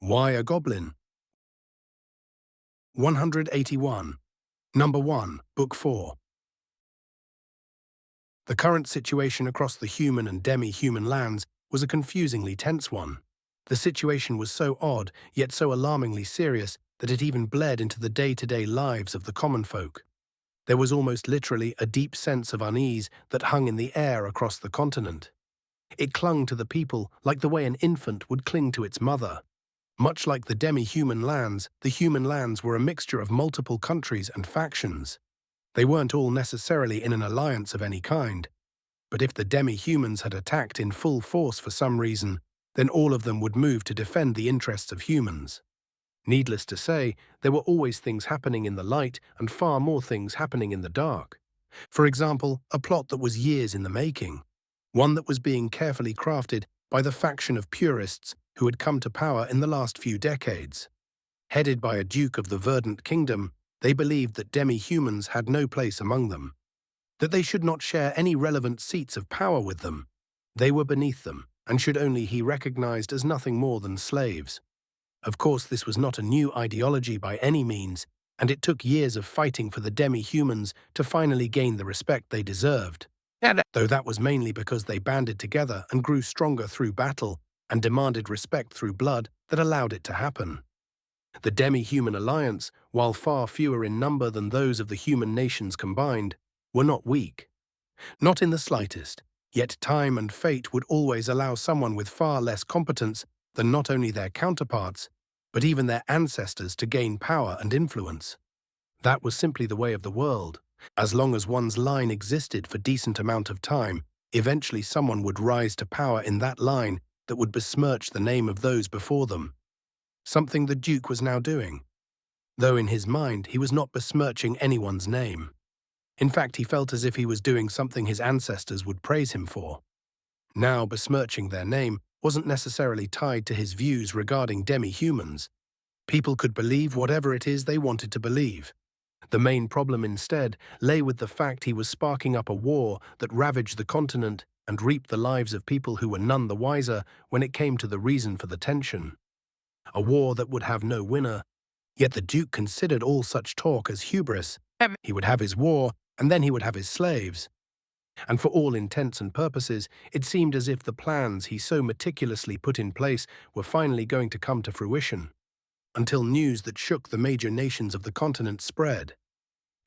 Why a goblin? 181. Number 1, Book 4. The current situation across the human and demi-human lands was a confusingly tense one. The situation was so odd, yet so alarmingly serious, that it even bled into the day-to-day lives of the common folk. There was almost literally a deep sense of unease that hung in the air across the continent. It clung to the people like the way an infant would cling to its mother. Much like the demi-human lands, the human lands were a mixture of multiple countries and factions. They weren't all necessarily in an alliance of any kind. But if the demi-humans had attacked in full force for some reason, then all of them would move to defend the interests of humans. Needless to say, there were always things happening in the light and far more things happening in the dark. For example, a plot that was years in the making. One that was being carefully crafted by the faction of purists who had come to power in the last few decades. Headed by a duke of the Verdant Kingdom, they believed that demi-humans had no place among them, that they should not share any relevant seats of power with them. They were beneath them, and should only be recognized as nothing more than slaves. Of course, this was not a new ideology by any means, and it took years of fighting for the demi-humans to finally gain the respect they deserved. Though that was mainly because they banded together and grew stronger through battle and demanded respect through blood that allowed it to happen. The demi-human alliance, while far fewer in number than those of the human nations combined, were not weak. Not in the slightest, yet time and fate would always allow someone with far less competence than not only their counterparts, but even their ancestors to gain power and influence. That was simply the way of the world. As long as one's line existed for a decent amount of time, eventually someone would rise to power in that line that would besmirch the name of those before them. Something the Duke was now doing, though in his mind he was not besmirching anyone's name. In fact, he felt as if he was doing something his ancestors would praise him for. Now, besmirching their name wasn't necessarily tied to his views regarding demi-humans. People could believe whatever it is they wanted to believe. The main problem instead lay with the fact he was sparking up a war that ravaged the continent and reaped the lives of people who were none the wiser when it came to the reason for the tension. A war that would have no winner, yet the Duke considered all such talk as hubris. He would have his war, and then he would have his slaves. And for all intents and purposes, it seemed as if the plans he so meticulously put in place were finally going to come to fruition. Until news that shook the major nations of the continent spread.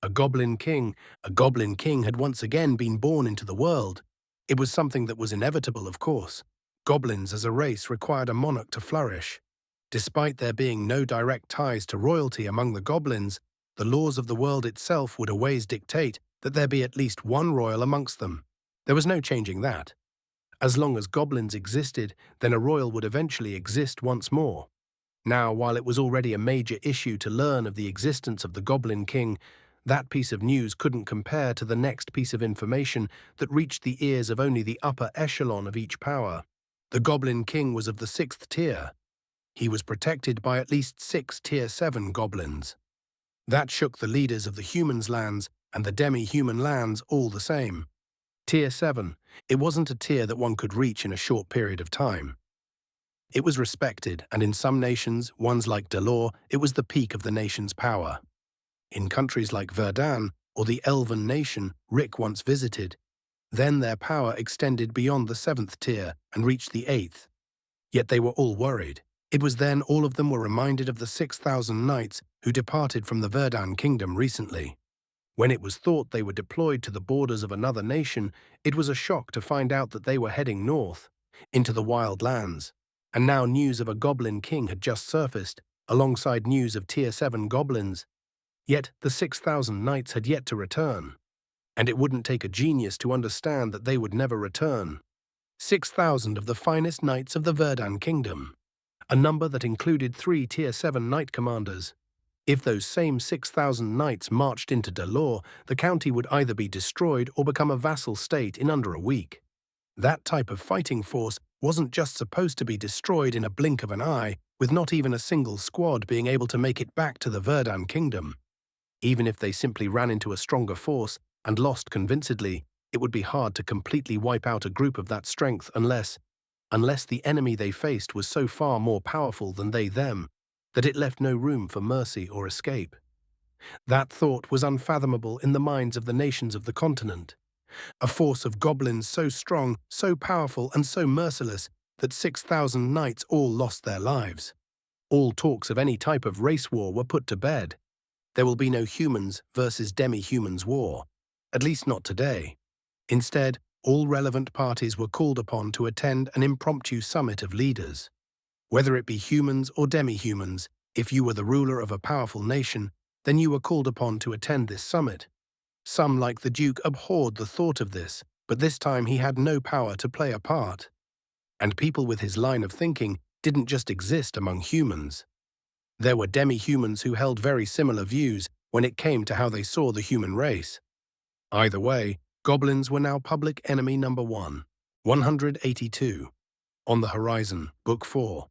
A Goblin King had once again been born into the world. It was something that was inevitable, of course. Goblins as a race required a monarch to flourish. Despite there being no direct ties to royalty among the goblins, the laws of the world itself would always dictate that there be at least one royal amongst them. There was no changing that. As long as goblins existed, then a royal would eventually exist once more. Now, while it was already a major issue to learn of the existence of the Goblin King, that piece of news couldn't compare to the next piece of information that reached the ears of only the upper echelon of each power. The Goblin King was of the 6th tier. He was protected by at least 6 Tier 7 goblins. That shook the leaders of the humans' lands and the demi-human lands all the same. Tier 7, it wasn't a tier that one could reach in a short period of time. It was respected, and in some nations, ones like Delore, it was the peak of the nation's power. In countries like Verdun, or the Elven nation Rick once visited, then their power extended beyond the 7th tier and reached the 8th. Yet they were all worried. It was then all of them were reminded of the 6,000 knights who departed from the Verdun kingdom recently. When it was thought they were deployed to the borders of another nation, it was a shock to find out that they were heading north, into the wild lands. And now news of a Goblin King had just surfaced, alongside news of Tier 7 goblins. Yet the 6,000 knights had yet to return. And it wouldn't take a genius to understand that they would never return. 6,000 of the finest knights of the Verdun kingdom. A number that included 3 Tier 7 knight commanders. If those same 6,000 knights marched into Delore, the county would either be destroyed or become a vassal state in under a week. That type of fighting force wasn't just supposed to be destroyed in a blink of an eye, with not even a single squad being able to make it back to the Verdun kingdom. Even if they simply ran into a stronger force and lost convincingly, it would be hard to completely wipe out a group of that strength unless, unless the enemy they faced was so far more powerful than they them, that it left no room for mercy or escape. That thought was unfathomable in the minds of the nations of the continent. A force of goblins so strong, so powerful, and so merciless that 6,000 knights all lost their lives. All talks of any type of race war were put to bed. There will be no humans versus demi-humans war, at least not today. Instead, all relevant parties were called upon to attend an impromptu summit of leaders. Whether it be humans or demi-humans, if you were the ruler of a powerful nation, then you were called upon to attend this summit. Some, like the Duke, abhorred the thought of this, but this time he had no power to play a part. And people with his line of thinking didn't just exist among humans. There were demi-humans who held very similar views when it came to how they saw the human race. Either way, goblins were now public enemy number 1. 182. On the Horizon, Book 4.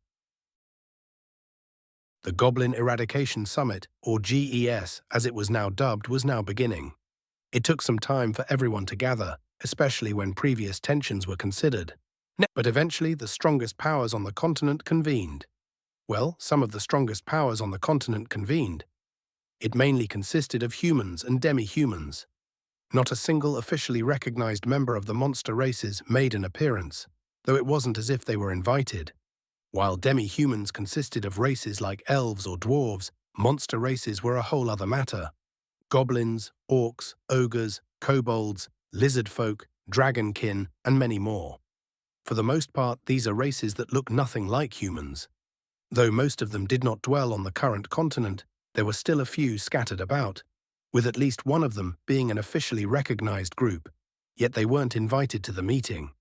The Goblin Eradication Summit, or GES as it was now dubbed, was now beginning. It took some time for everyone to gather, especially when previous tensions were considered. But eventually the strongest powers on the continent convened. Well, some of the strongest powers on the continent convened. It mainly consisted of humans and demi-humans. Not a single officially recognized member of the monster races made an appearance, though it wasn't as if they were invited. While demi-humans consisted of races like elves or dwarves, monster races were a whole other matter. Goblins, orcs, ogres, kobolds, lizard folk, dragonkin, and many more. For the most part, these are races that look nothing like humans. Though most of them did not dwell on the current continent, there were still a few scattered about, with at least one of them being an officially recognized group, yet they weren't invited to the meeting.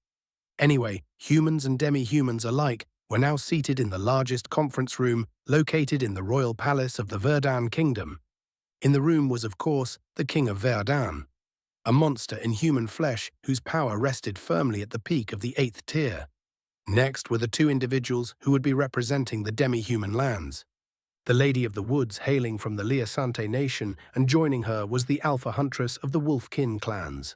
Anyway, humans and demi-humans alike were now seated in the largest conference room located in the royal palace of the Verdun kingdom. In the room was, of course, the King of Verdun, a monster in human flesh whose power rested firmly at the peak of the 8th tier. Next were the two individuals who would be representing the demi-human lands. The Lady of the Woods hailing from the Liasante nation, and joining her was the alpha huntress of the Wolfkin clans.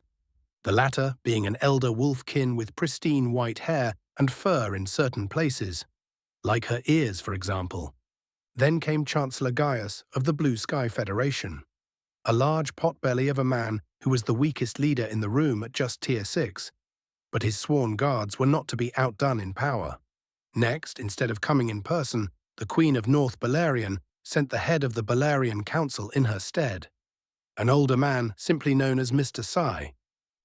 The latter being an elder wolfkin with pristine white hair and fur in certain places, like her ears, for example. Then came Chancellor Gaius of the Blue Sky Federation, a large potbelly of a man who was the weakest leader in the room at just tier 6, but his sworn guards were not to be outdone in power. Next, instead of coming in person, the Queen of North Beleriand sent the head of the Beleriand Council in her stead, an older man simply known as Mr. Sai.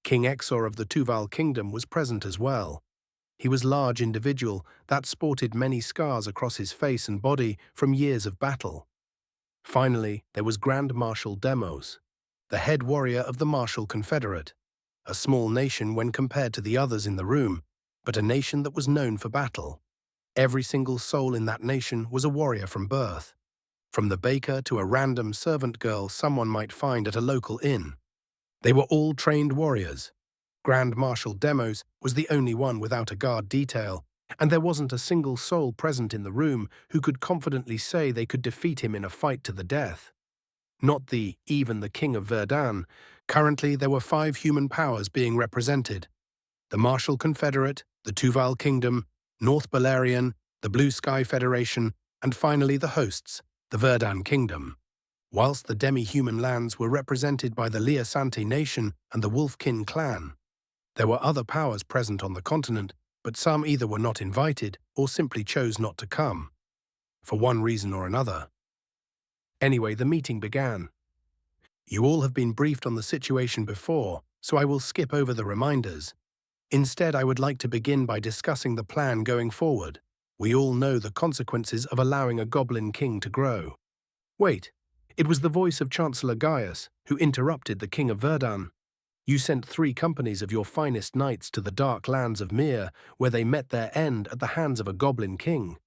King Exor of the Tuval Kingdom was present as well. He was a large individual that sported many scars across his face and body from years of battle. Finally, there was Grand Marshal Demos, the head warrior of the Marshal Confederate, a small nation when compared to the others in the room, but a nation that was known for battle. Every single soul in that nation was a warrior from birth, from the baker to a random servant girl someone might find at a local inn. They were all trained warriors. Grand Marshal Demos was the only one without a guard detail, and there wasn't a single soul present in the room who could confidently say they could defeat him in a fight to the death. Not even the King of Verdun. Currently, there were 5 human powers being represented: the Marshal Confederate, the Tuval Kingdom, North Beleriand, the Blue Sky Federation, and finally the hosts, the Verdun Kingdom. Whilst the demi-human lands were represented by the Liasante nation and the Wolfkin clan. There were other powers present on the continent, but some either were not invited or simply chose not to come, for one reason or another. Anyway, the meeting began. You all have been briefed on the situation before, so I will skip over the reminders. Instead, I would like to begin by discussing the plan going forward. We all know the consequences of allowing a goblin king to grow. Wait, it was the voice of Chancellor Gaius who interrupted the King of Verdun. You sent 3 companies of your finest knights to the dark lands of Mir, where they met their end at the hands of a goblin king.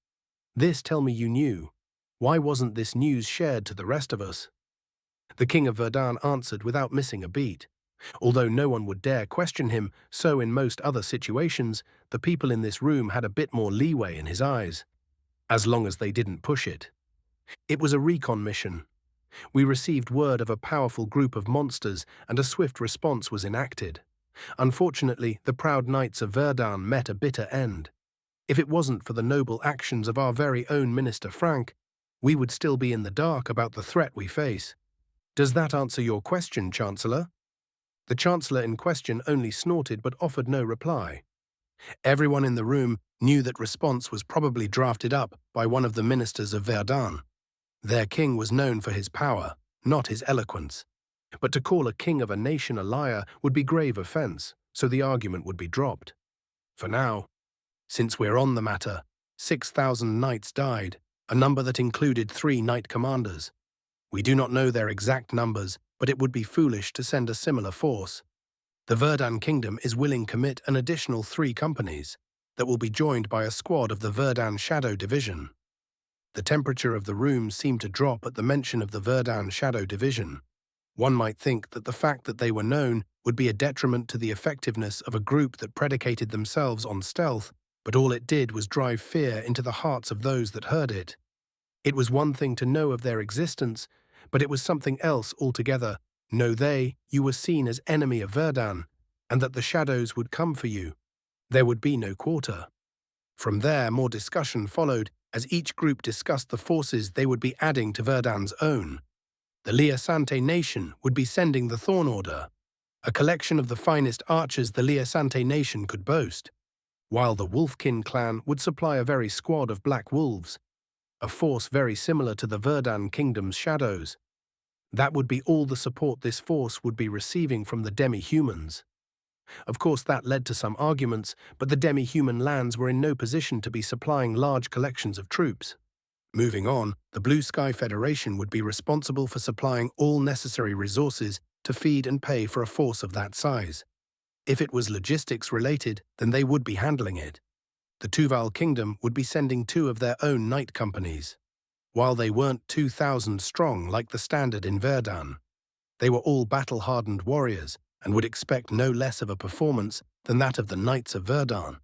This, tell me, you knew. Why wasn't this news shared to the rest of us? The King of Verdun answered without missing a beat. Although no one would dare question him, so in most other situations, the people in this room had a bit more leeway in his eyes, as long as they didn't push it. It was a recon mission. We received word of a powerful group of monsters, and a swift response was enacted. Unfortunately, the proud knights of Verdun met a bitter end. If it wasn't for the noble actions of our very own Minister Frank, we would still be in the dark about the threat we face. Does that answer your question, Chancellor? The Chancellor in question only snorted but offered no reply. Everyone in the room knew that response was probably drafted up by one of the ministers of Verdun. Their king was known for his power, not his eloquence. But to call a king of a nation a liar would be grave offense, so the argument would be dropped. For now, since we're on the matter, 6,000 knights died, a number that included 3 knight commanders. We do not know their exact numbers, but it would be foolish to send a similar force. The Verdun Kingdom is willing to commit an additional 3 companies that will be joined by a squad of the Verdun Shadow Division. The temperature of the room seemed to drop at the mention of the Verdun Shadow Division. One might think that the fact that they were known would be a detriment to the effectiveness of a group that predicated themselves on stealth, but all it did was drive fear into the hearts of those that heard it. It was one thing to know of their existence, but it was something else altogether. Know you were seen as enemy of Verdun, and that the shadows would come for you. There would be no quarter. From there, more discussion followed as each group discussed the forces they would be adding to Verdun's own. The Liasante nation would be sending the Thorn Order, a collection of the finest archers the Liasante nation could boast, while the Wolfkin clan would supply a very squad of black wolves, a force very similar to the Verdun Kingdom's shadows. That would be all the support this force would be receiving from the demi-humans. Of course, that led to some arguments, but the demi-human lands were in no position to be supplying large collections of troops. Moving on, the Blue Sky Federation would be responsible for supplying all necessary resources to feed and pay for a force of that size. If it was logistics related, then they would be handling it. The Tuval Kingdom would be sending 2 of their own knight companies. While they weren't 2,000 strong like the standard in Verdun, they were all battle-hardened warriors and would expect no less of a performance than that of the Knights of Verdun.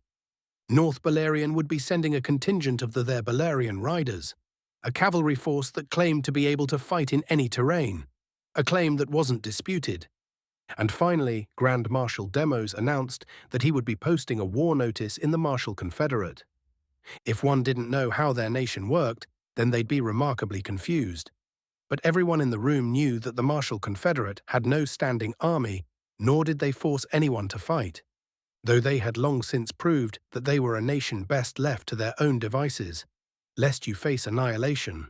North Balerion would be sending a contingent of their Balerion riders, a cavalry force that claimed to be able to fight in any terrain, a claim that wasn't disputed. And finally, Grand Marshal Demos announced that he would be posting a war notice in the Marshal Confederate. If one didn't know how their nation worked, then they'd be remarkably confused. But everyone in the room knew that the Marshal Confederate had no standing army, nor did they force anyone to fight, though they had long since proved that they were a nation best left to their own devices, lest you face annihilation.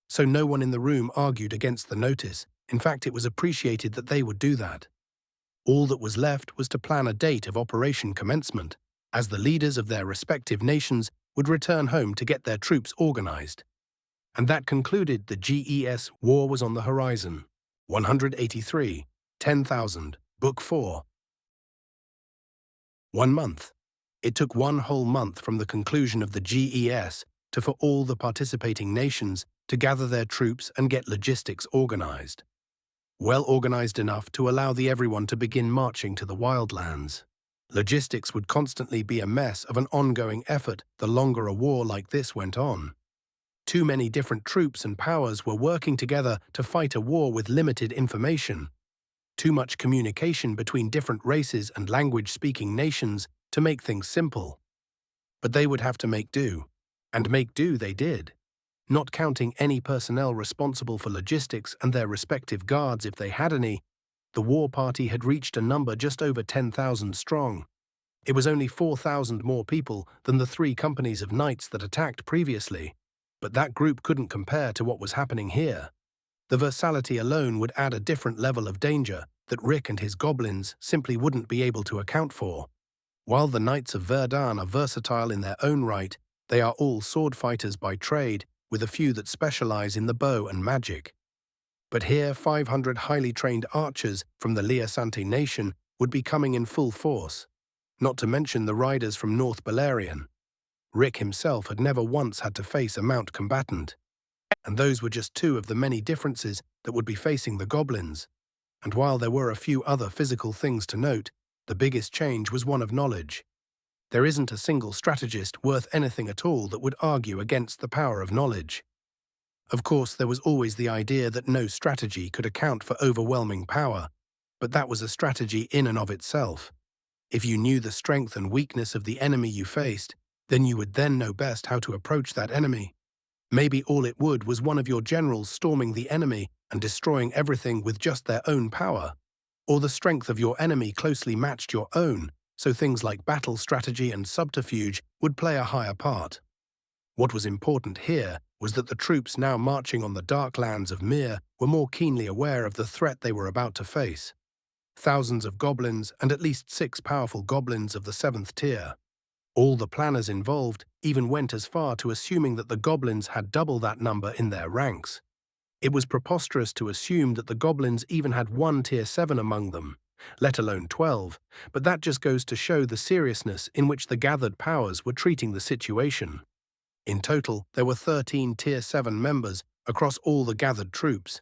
So no one in the room argued against the notice. In fact, it was appreciated that they would do that. All that was left was to plan a date of operation commencement, as the leaders of their respective nations would return home to get their troops organized. And that concluded the GES war was on the horizon. 183, 10,000, Book 4. 1 month. It took 1 whole month from the conclusion of the GES for all the participating nations to gather their troops and get logistics organized. Well organized enough to allow everyone to begin marching to the wildlands. Logistics would constantly be a mess of an ongoing effort the longer a war like this went on. Too many different troops and powers were working together to fight a war with limited information. Too much communication between different races and language-speaking nations to make things simple. But they would have to make do. And make do they did. Not counting any personnel responsible for logistics and their respective guards if they had any, the war party had reached a number just over 10,000 strong. It was only 4,000 more people than the 3 companies of knights that attacked previously, but that group couldn't compare to what was happening here. The versality alone would add a different level of danger that Rick and his goblins simply wouldn't be able to account for. While the Knights of Verdun are versatile in their own right, they are all sword fighters by trade, with a few that specialize in the bow and magic. But here 500 highly trained archers from the Liasante nation would be coming in full force, not to mention the riders from North Balerion. Rick himself had never once had to face a mount combatant, and those were just 2 of the many differences that would be facing the goblins. And while there were a few other physical things to note, the biggest change was one of knowledge. There isn't a single strategist worth anything at all that would argue against the power of knowledge. Of course, there was always the idea that no strategy could account for overwhelming power, but that was a strategy in and of itself. If you knew the strength and weakness of the enemy you faced, Then you would then know best how to approach that enemy. Maybe all it would was one of your generals storming the enemy and destroying everything with just their own power. Or the strength of your enemy closely matched your own, so things like battle strategy and subterfuge would play a higher part. What was important here was that the troops now marching on the dark lands of Mir were more keenly aware of the threat they were about to face. Thousands of goblins and at least 6 powerful goblins of the 7th tier. All the planners involved even went as far to assuming that the goblins had double that number in their ranks. It was preposterous to assume that the goblins even had 1 tier 7 among them, let alone 12, but that just goes to show the seriousness in which the gathered powers were treating the situation. In total, there were 13 tier 7 members across all the gathered troops.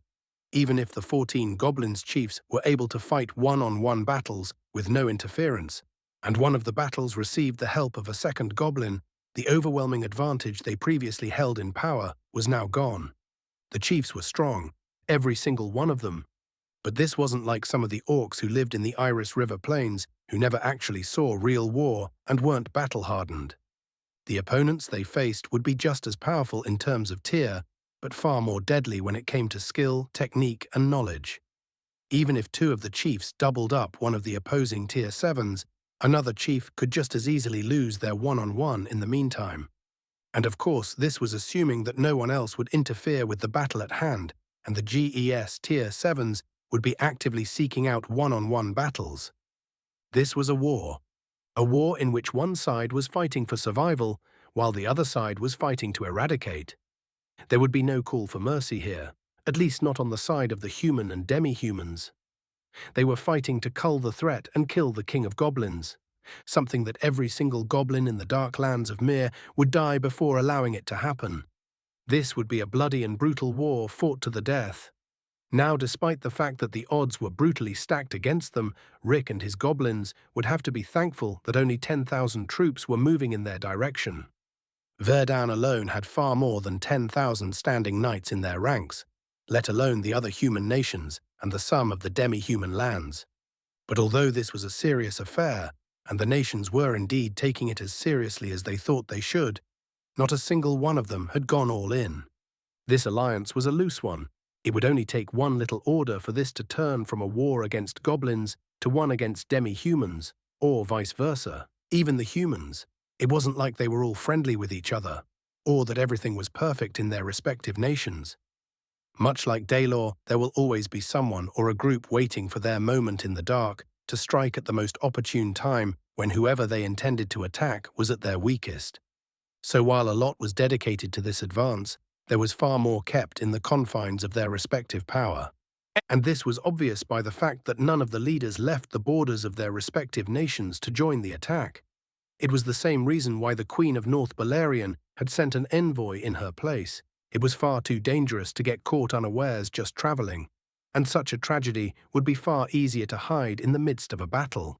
Even if the 14 goblins chiefs were able to fight one-on-one battles with no interference, and one of the battles received the help of a second goblin, the overwhelming advantage they previously held in power was now gone. The chiefs were strong, every single one of them. But this wasn't like some of the orcs who lived in the Iris River Plains, who never actually saw real war and weren't battle-hardened. The opponents they faced would be just as powerful in terms of tier, but far more deadly when it came to skill, technique, and knowledge. Even if 2 of the chiefs doubled up one of the opposing tier 7s, another chief could just as easily lose their one-on-one in the meantime. And of course, this was assuming that no one else would interfere with the battle at hand, and the GES tier 7s would be actively seeking out one-on-one battles. This was a war in which one side was fighting for survival, while the other side was fighting to eradicate. There would be no call for mercy here, at least not on the side of the human and demi-humans. They were fighting to cull the threat and kill the king of goblins, something that every single goblin in the dark lands of Mir would die before allowing it to happen. This would be a bloody and brutal war fought to the death. Now, despite the fact that the odds were brutally stacked against them, Rick and his goblins would have to be thankful that only 10,000 troops were moving in their direction. Verdan alone had far more than 10,000 standing knights in their ranks, let alone the other human nations and the sum of the demi-human lands. But although this was a serious affair, and the nations were indeed taking it as seriously as they thought they should, not a single one of them had gone all in. This alliance was a loose one. It would only take one little order for this to turn from a war against goblins to one against demi-humans, or vice versa. Even the humans. It wasn't like they were all friendly with each other, or that everything was perfect in their respective nations. Much like Daylor, there will always be someone or a group waiting for their moment in the dark to strike at the most opportune time when whoever they intended to attack was at their weakest. So while a lot was dedicated to this advance, there was far more kept in the confines of their respective power. And this was obvious by the fact that none of the leaders left the borders of their respective nations to join the attack. It was the same reason why the Queen of North Balerion had sent an envoy in her place. It was far too dangerous to get caught unawares just traveling, and such a tragedy would be far easier to hide in the midst of a battle.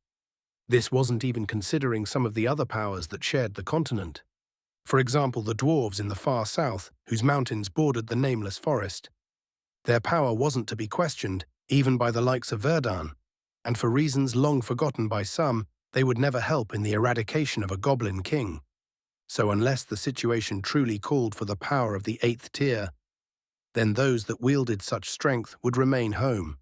This wasn't even considering some of the other powers that shared the continent. For example, the dwarves in the far south, whose mountains bordered the nameless forest. Their power wasn't to be questioned, even by the likes of Verdan, and for reasons long forgotten by some, they would never help in the eradication of a goblin king. So unless the situation truly called for the power of the 8th tier, then those that wielded such strength would remain home.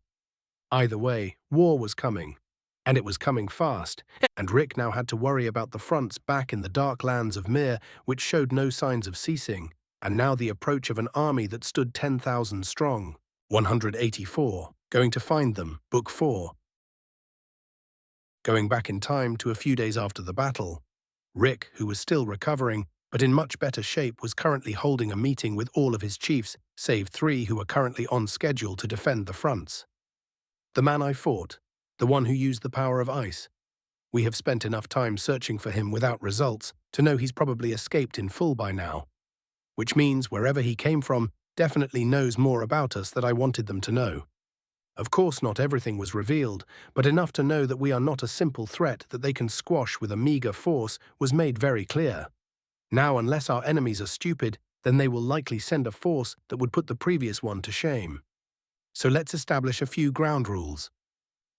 Either way, war was coming, and it was coming fast, and Rick now had to worry about the fronts back in the dark lands of Mir, which showed no signs of ceasing, and now the approach of an army that stood 10,000 strong. 184. Going to find them. Book 4. Going back in time to a few days after the battle, Rick, who was still recovering, but in much better shape, was currently holding a meeting with all of his chiefs, save 3 who were currently on schedule to defend the fronts. The man I fought, the one who used the power of ice. We have spent enough time searching for him without results to know he's probably escaped in full by now. Which means wherever he came from definitely knows more about us than I wanted them to know. Of course not everything was revealed, but enough to know that we are not a simple threat that they can squash with a meager force was made very clear. Now, unless our enemies are stupid, then they will likely send a force that would put the previous one to shame. So let's establish a few ground rules.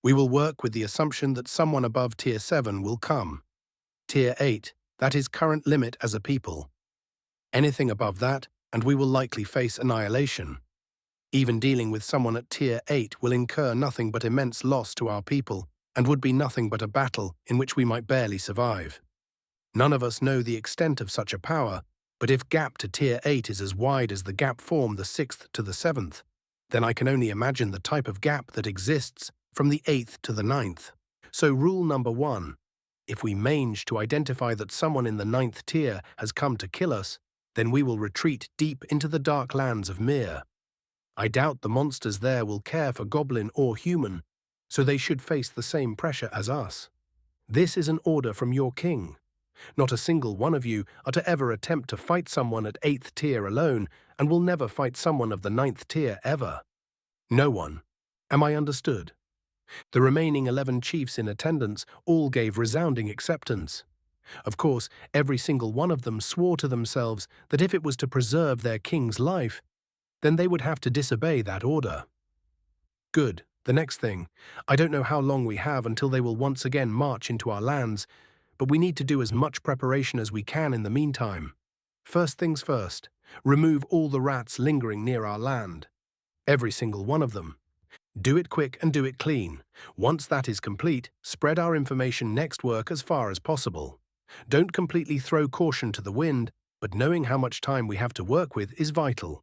We will work with the assumption that someone above Tier 7 will come. Tier 8, That is current limit as a people. Anything above that, and we will likely face annihilation. Even dealing with someone at Tier 8 will incur nothing but immense loss to our people, and would be nothing but a battle in which we might barely survive. None of us know the extent of such a power, but if gap to Tier 8 is as wide as the gap form the 6th to the 7th, then I can only imagine the type of gap that exists from the 8th to the 9th. So rule number 1, if we manage to identify that someone in the 9th tier has come to kill us, then we will retreat deep into the dark lands of Mir. I doubt the monsters there will care for goblin or human, so they should face the same pressure as us. This is an order from your king. Not a single one of you are to ever attempt to fight someone at 8th tier alone, and will never fight someone of the 9th tier ever. No one. Am I understood? The remaining 11 chiefs in attendance all gave resounding acceptance. Of course, every single one of them swore to themselves that if it was to preserve their king's life, then they would have to disobey that order. Good. The next thing. I don't know how long we have until they will once again march into our lands, but we need to do as much preparation as we can in the meantime. First things first, remove all the rats lingering near our land. Every single one of them. Do it quick and do it clean. Once that is complete, spread our information next work as far as possible. Don't completely throw caution to the wind, but knowing how much time we have to work with is vital.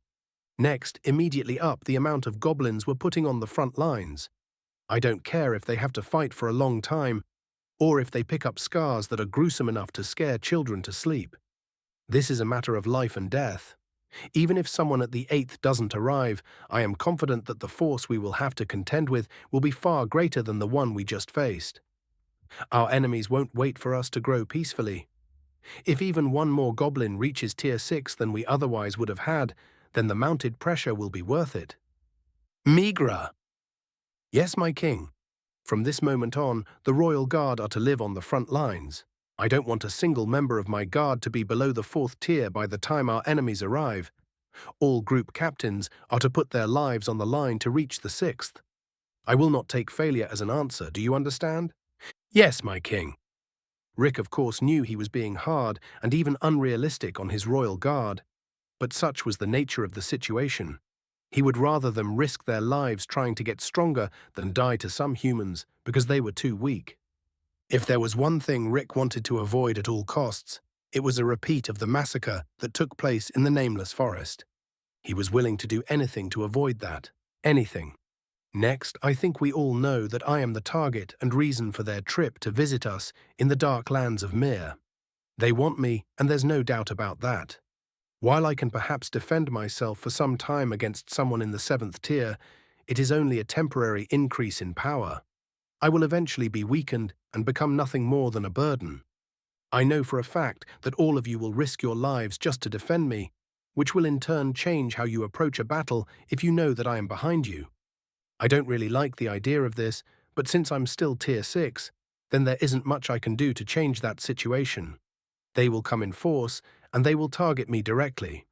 Next, immediately up the amount of goblins we're putting on the front lines. I don't care if they have to fight for a long time, or if they pick up scars that are gruesome enough to scare children to sleep. This is a matter of life and death. Even if someone at the 8th doesn't arrive, I am confident that the force we will have to contend with will be far greater than the one we just faced. Our enemies won't wait for us to grow peacefully. If even one more goblin reaches Tier 6 than we otherwise would have had, then the mounted pressure will be worth it. Migra. Yes, my king. From this moment on, the Royal Guard are to live on the front lines. I don't want a single member of my guard to be below the 4th tier by the time our enemies arrive. All group captains are to put their lives on the line to reach the 6th. I will not take failure as an answer, do you understand? Yes, my king. Rick, of course, knew he was being hard and even unrealistic on his Royal Guard, but such was the nature of the situation. He would rather them risk their lives trying to get stronger than die to some humans because they were too weak. If there was one thing Rick wanted to avoid at all costs, it was a repeat of the massacre that took place in the Nameless Forest. He was willing to do anything to avoid that. Anything. Next, I think we all know that I am the target and reason for their trip to visit us in the dark lands of Mir. They want me, and there's no doubt about that. While I can perhaps defend myself for some time against someone in the 7th tier, it is only a temporary increase in power. I will eventually be weakened and become nothing more than a burden. I know for a fact that all of you will risk your lives just to defend me, which will in turn change how you approach a battle if you know that I am behind you. I don't really like the idea of this, but since I'm still Tier 6, then there isn't much I can do to change that situation. They will come in force, and they will target me directly.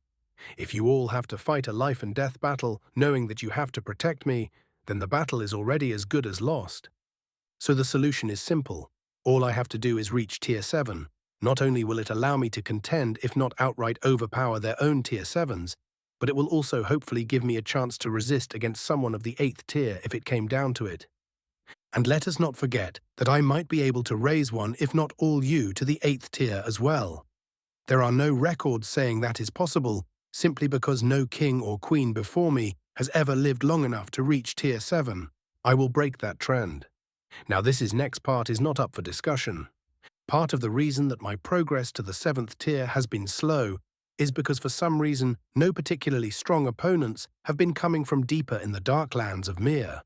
If you all have to fight a life and death battle, knowing that you have to protect me, then the battle is already as good as lost. So the solution is simple. All I have to do is reach Tier 7. Not only will it allow me to contend, if not outright overpower their own Tier 7s, but it will also hopefully give me a chance to resist against someone of the 8th tier if it came down to it. And let us not forget that I might be able to raise one, if not all you, to the 8th tier as well. There are no records saying that is possible, simply because no king or queen before me has ever lived long enough to reach Tier 7. I will break that trend. Now this next part is not up for discussion. Part of the reason that my progress to the 7th tier has been slow is because for some reason no particularly strong opponents have been coming from deeper in the dark lands of Mir.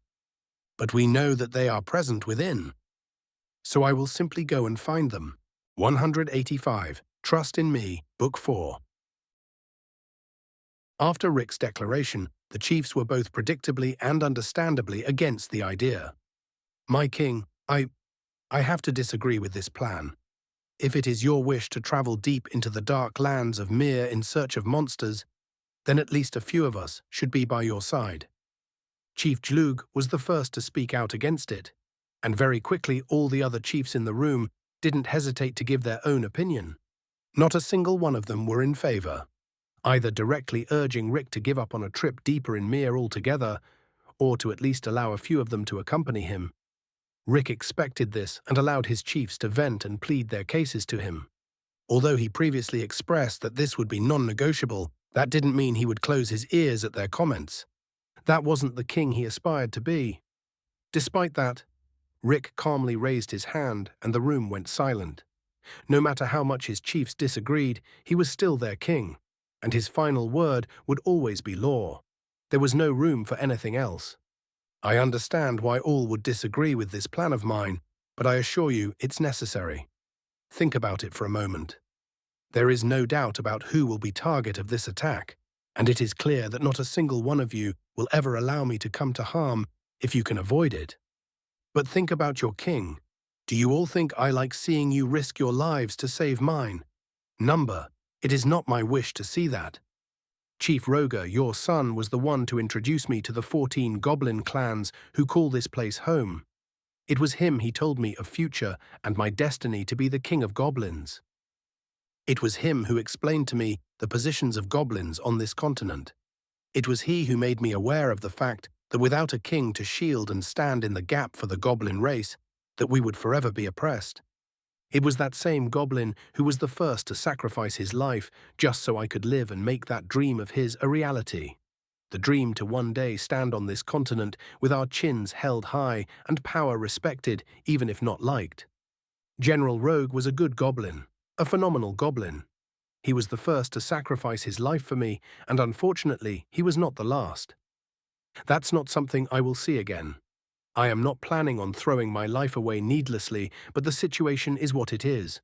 But we know that they are present within. So I will simply go and find them. 185. Trust in Me, Book 4. After Rick's declaration, the chiefs were both predictably and understandably against the idea. My king, I have to disagree with this plan. If it is your wish to travel deep into the dark lands of Mir in search of monsters, then at least a few of us should be by your side. Chief Jlug was the first to speak out against it, and very quickly all the other chiefs in the room didn't hesitate to give their own opinion. Not a single one of them were in favor, either directly urging Rick to give up on a trip deeper in Mir altogether, or to at least allow a few of them to accompany him. Rick expected this and allowed his chiefs to vent and plead their cases to him. Although he previously expressed that this would be non-negotiable, that didn't mean he would close his ears at their comments. That wasn't the king he aspired to be. Despite that, Rick calmly raised his hand and the room went silent. No matter how much his chiefs disagreed, he was still their king, and his final word would always be law. There was no room for anything else. I understand why all would disagree with this plan of mine, but I assure you it's necessary. Think about it for a moment. There is no doubt about who will be target of this attack, and it is clear that not a single one of you will ever allow me to come to harm if you can avoid it. But think about your king. Do you all think I like seeing you risk your lives to save mine? Number, it is not my wish to see that. Chief Roger, your son, was the one to introduce me to the 14 Goblin clans who call this place home. It was him he told me of future and my destiny to be the king of goblins. It was him who explained to me the positions of goblins on this continent. It was he who made me aware of the fact that without a king to shield and stand in the gap for the goblin race, that we would forever be oppressed. It was that same goblin who was the first to sacrifice his life just so I could live and make that dream of his a reality. The dream to one day stand on this continent with our chins held high and power respected, even if not liked. General Rogue was a good goblin, a phenomenal goblin. He was the first to sacrifice his life for me, and unfortunately, he was not the last. That's not something I will see again. I am not planning on throwing my life away needlessly, but the situation is what it is.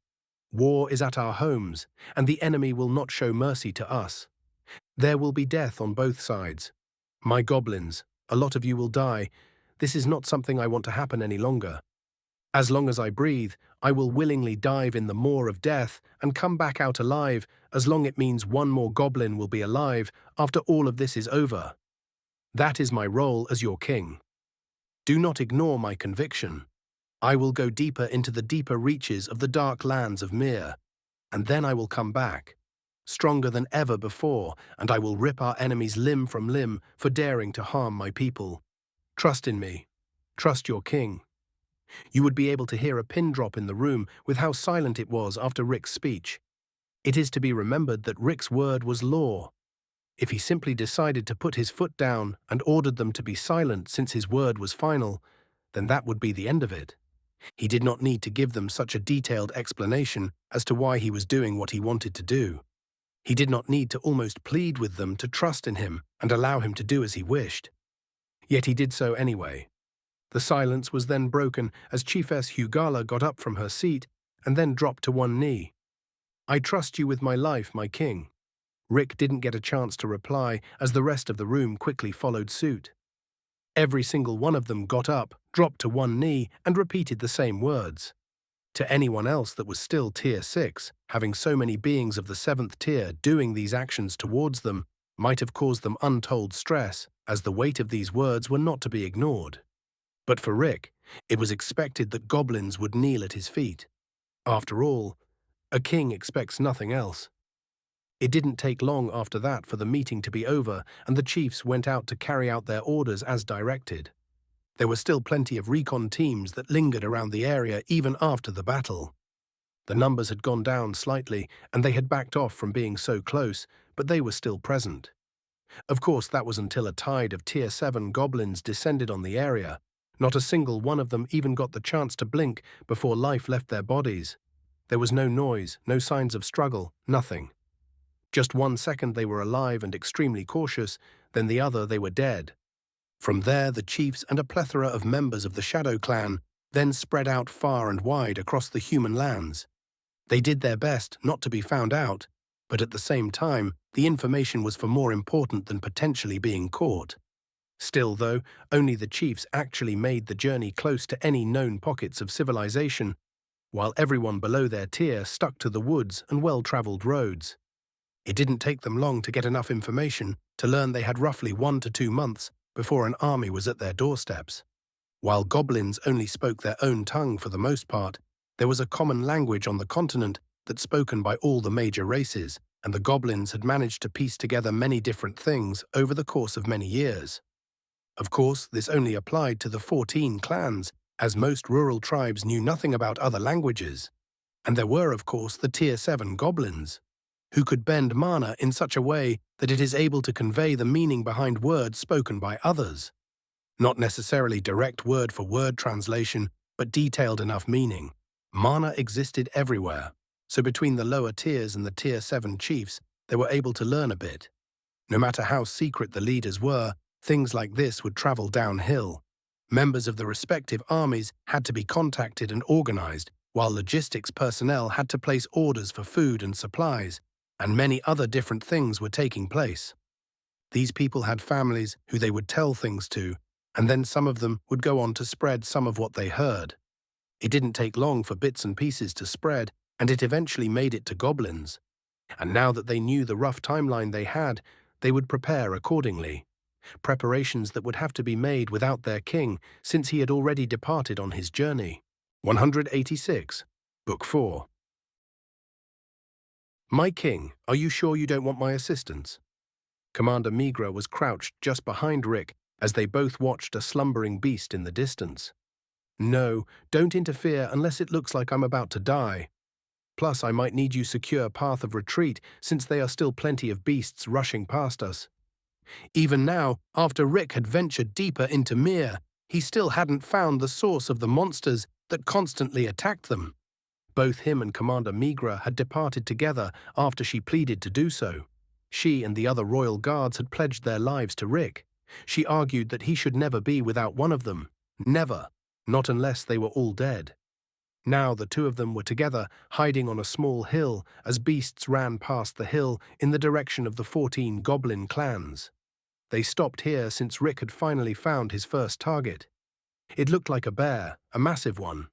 War is at our homes, and the enemy will not show mercy to us. There will be death on both sides. My goblins, a lot of you will die. This is not something I want to happen any longer. As long as I breathe, I will willingly dive in the maw of death and come back out alive, as long it means one more goblin will be alive after all of this is over. That is my role as your king. Do not ignore my conviction. I will go deeper into the deeper reaches of the dark lands of Mir, and then I will come back, stronger than ever before, and I will rip our enemies limb from limb for daring to harm my people. Trust in me. Trust your king. You would be able to hear a pin drop in the room with how silent it was after Rick's speech. It is to be remembered that Rick's word was law. If he simply decided to put his foot down and ordered them to be silent since his word was final, then that would be the end of it. He did not need to give them such a detailed explanation as to why he was doing what he wanted to do. He did not need to almost plead with them to trust in him and allow him to do as he wished. Yet he did so anyway. The silence was then broken as Chiefess Hugala got up from her seat and then dropped to one knee. I trust you with my life, my king. Rick didn't get a chance to reply as the rest of the room quickly followed suit. Every single one of them got up, dropped to one knee, and repeated the same words. To anyone else that was still Tier 6, having so many beings of the 7th tier doing these actions towards them might have caused them untold stress, as the weight of these words were not to be ignored. But for Rick, it was expected that goblins would kneel at his feet. After all, a king expects nothing else. It didn't take long after that for the meeting to be over, and the chiefs went out to carry out their orders as directed. There were still plenty of recon teams that lingered around the area even after the battle. The numbers had gone down slightly, and they had backed off from being so close, but they were still present. Of course, that was until a tide of Tier 7 goblins descended on the area. Not a single one of them even got the chance to blink before life left their bodies. There was no noise, no signs of struggle, nothing. Just 1 second they were alive and extremely cautious, then the other they were dead. From there, the chiefs and a plethora of members of the Shadow Clan then spread out far and wide across the human lands. They did their best not to be found out, but at the same time, the information was for more important than potentially being caught. Still, though, only the chiefs actually made the journey close to any known pockets of civilization, while everyone below their tier stuck to the woods and well-traveled roads. It didn't take them long to get enough information to learn they had roughly 1 to 2 months before an army was at their doorsteps. While goblins only spoke their own tongue for the most part, there was a common language on the continent that's spoken by all the major races, and the goblins had managed to piece together many different things over the course of many years. Of course, this only applied to the 14 clans, as most rural tribes knew nothing about other languages. And there were, of course, the Tier 7 goblins, who could bend mana in such a way that it is able to convey the meaning behind words spoken by others. Not necessarily direct word-for-word translation, but detailed enough meaning. Mana existed everywhere, so between the lower tiers and the Tier 7 chiefs, they were able to learn a bit. No matter how secret the leaders were, things like this would travel downhill. Members of the respective armies had to be contacted and organized, while logistics personnel had to place orders for food and supplies, and many other different things were taking place. These people had families who they would tell things to, and then some of them would go on to spread some of what they heard. It didn't take long for bits and pieces to spread, and it eventually made it to goblins. And now that they knew the rough timeline they had, they would prepare accordingly. Preparations that would have to be made without their king, since he had already departed on his journey. 186. Book 4. My king, are you sure you don't want my assistance? Commander Migra was crouched just behind Rick as they both watched a slumbering beast in the distance. No, don't interfere unless it looks like I'm about to die. Plus, I might need you secure path of retreat since there are still plenty of beasts rushing past us. Even now, after Rick had ventured deeper into Mir, he still hadn't found the source of the monsters that constantly attacked them. Both him and Commander Migra had departed together after she pleaded to do so. She and the other royal guards had pledged their lives to Rick. She argued that he should never be without one of them. Never. Not unless they were all dead. Now the two of them were together, hiding on a small hill as beasts ran past the hill in the direction of the 14 goblin clans. They stopped here since Rick had finally found his first target. It looked like a bear, a massive one.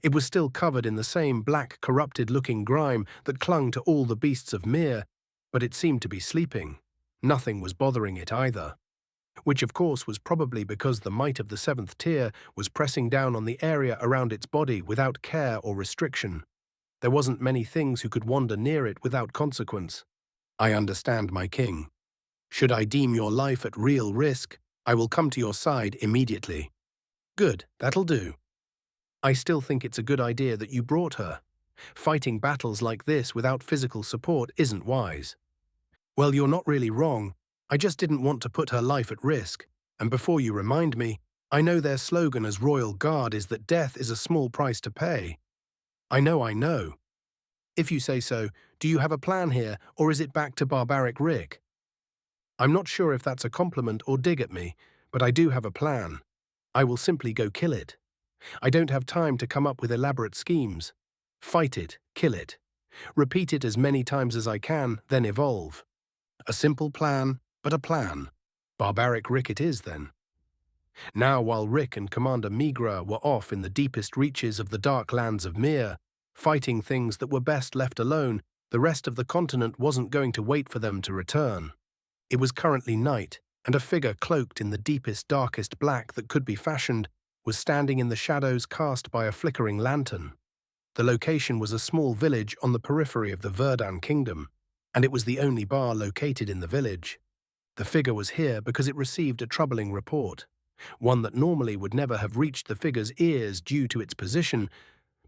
It was still covered in the same black, corrupted-looking grime that clung to all the beasts of Mir, but it seemed to be sleeping. Nothing was bothering it either. Which of course was probably because the might of the 7th tier was pressing down on the area around its body without care or restriction. There wasn't many things who could wander near it without consequence. I understand, my king. Should I deem your life at real risk, I will come to your side immediately. Good, that'll do. I still think it's a good idea that you brought her. Fighting battles like this without physical support isn't wise. Well, you're not really wrong. I just didn't want to put her life at risk. And before you remind me, I know their slogan as Royal Guard is that death is a small price to pay. I know. If you say so, do you have a plan here, or is it back to barbaric Rick? I'm not sure if that's a compliment or dig at me, but I do have a plan. I will simply go kill it. I don't have time to come up with elaborate schemes. Fight it, kill it. Repeat it as many times as I can, then evolve. A simple plan, but a plan. Barbaric Rick it is, then. Now, while Rick and Commander Migra were off in the deepest reaches of the dark lands of Mir, fighting things that were best left alone, the rest of the continent wasn't going to wait for them to return. It was currently night, and a figure cloaked in the deepest, darkest black that could be fashioned was standing in the shadows cast by a flickering lantern. The location was a small village on the periphery of the Verdan kingdom, and it was the only bar located in the village. The figure was here because it received a troubling report, one that normally would never have reached the figure's ears due to its position,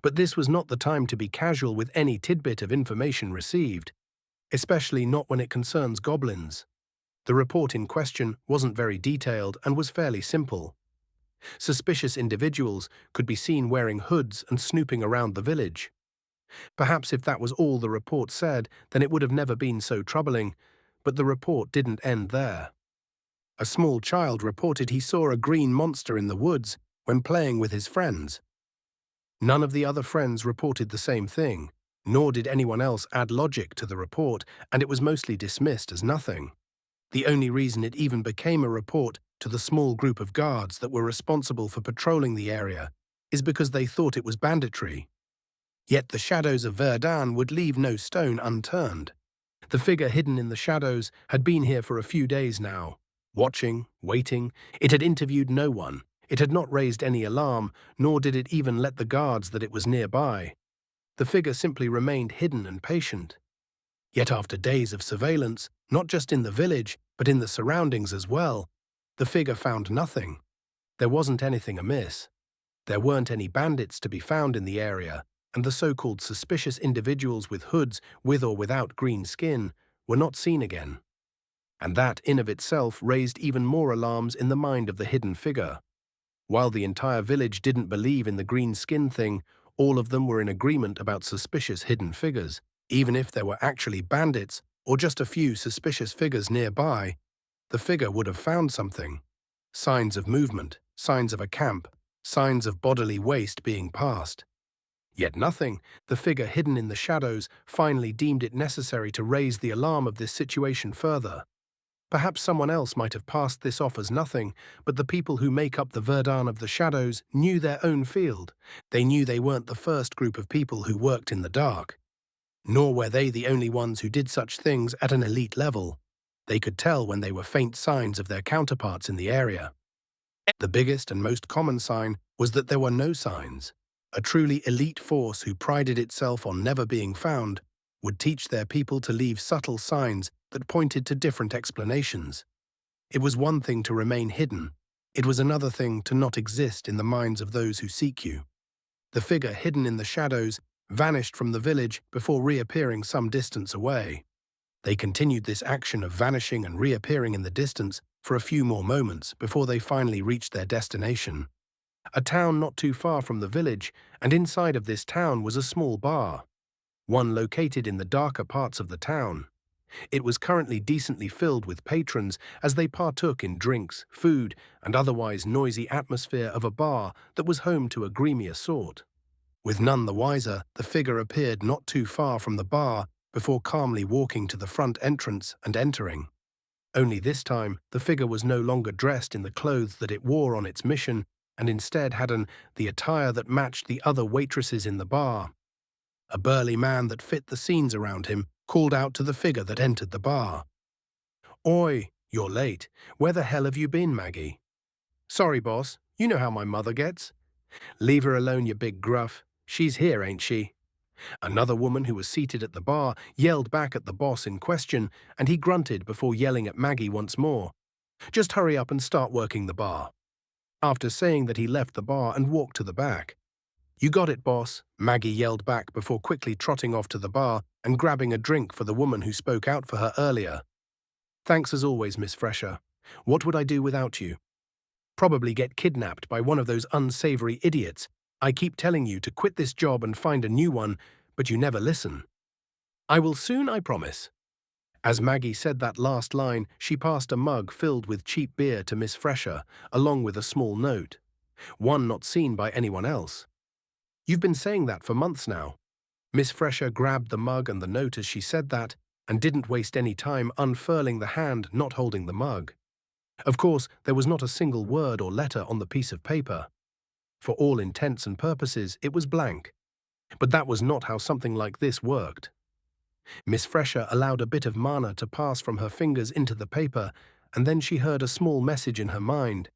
but this was not the time to be casual with any tidbit of information received, especially not when it concerns goblins. The report in question wasn't very detailed and was fairly simple. Suspicious individuals could be seen wearing hoods and snooping around the village. Perhaps if that was all the report said, then it would have never been so troubling, but the report didn't end there. A small child reported he saw a green monster in the woods when playing with his friends. None of the other friends reported the same thing, nor did anyone else add logic to the report, and it was mostly dismissed as nothing. The only reason it even became a report to the small group of guards that were responsible for patrolling the area is because they thought it was banditry. Yet the shadows of Verdan would leave no stone unturned. The figure hidden in the shadows had been here for a few days now, watching, waiting. It had interviewed no one. It had not raised any alarm, nor did it even let the guards that it was nearby. The figure simply remained hidden and patient. Yet after days of surveillance, not just in the village, but in the surroundings as well, the figure found nothing. There wasn't anything amiss. There weren't any bandits to be found in the area, and the so-called suspicious individuals with hoods, with or without green skin, were not seen again. And that in of itself raised even more alarms in the mind of the hidden figure. While the entire village didn't believe in the green skin thing, all of them were in agreement about suspicious hidden figures. Even if there were actually bandits or just a few suspicious figures nearby, the figure would have found something. Signs of movement, signs of a camp, signs of bodily waste being passed. Yet nothing. The figure hidden in the shadows finally deemed it necessary to raise the alarm of this situation further. Perhaps someone else might have passed this off as nothing, but the people who make up the Verdun of the Shadows knew their own field. They knew they weren't the first group of people who worked in the dark. Nor were they the only ones who did such things at an elite level. They could tell when they were faint signs of their counterparts in the area. The biggest and most common sign was that there were no signs. A truly elite force who prided itself on never being found would teach their people to leave subtle signs that pointed to different explanations. It was one thing to remain hidden. It was another thing to not exist in the minds of those who seek you. The figure hidden in the shadows vanished from the village before reappearing some distance away. They continued this action of vanishing and reappearing in the distance for a few more moments before they finally reached their destination. A town not too far from the village, and inside of this town was a small bar, one located in the darker parts of the town. It was currently decently filled with patrons as they partook in drinks, food, and otherwise noisy atmosphere of a bar that was home to a greamier sort. With none the wiser, the figure appeared not too far from the bar before calmly walking to the front entrance and entering. Only this time, the figure was no longer dressed in the clothes that it wore on its mission, and instead had the attire that matched the other waitresses in the bar. A burly man that fit the scenes around him called out to the figure that entered the bar. "Oi, you're late. Where the hell have you been, Maggie?" "Sorry, boss. You know how my mother gets." "Leave her alone, you big gruff. She's here, ain't she?" Another woman who was seated at the bar yelled back at the boss in question, and he grunted before yelling at Maggie once more. "Just hurry up and start working the bar." After saying that, he left the bar and walked to the back. "You got it, boss," Maggie yelled back before quickly trotting off to the bar and grabbing a drink for the woman who spoke out for her earlier. "Thanks as always, Miss Fresher. What would I do without you?" "Probably get kidnapped by one of those unsavory idiots. I keep telling you to quit this job and find a new one, but you never listen." "I will soon, I promise." As Maggie said that last line, she passed a mug filled with cheap beer to Miss Fresher, along with a small note. One not seen by anyone else. "You've been saying that for months now." Miss Fresher grabbed the mug and the note as she said that, and didn't waste any time unfurling the hand not holding the mug. Of course, there was not a single word or letter on the piece of paper. For all intents and purposes, it was blank. But that was not how something like this worked. Miss Fresher allowed a bit of mana to pass from her fingers into the paper, and then she heard a small message in her mind.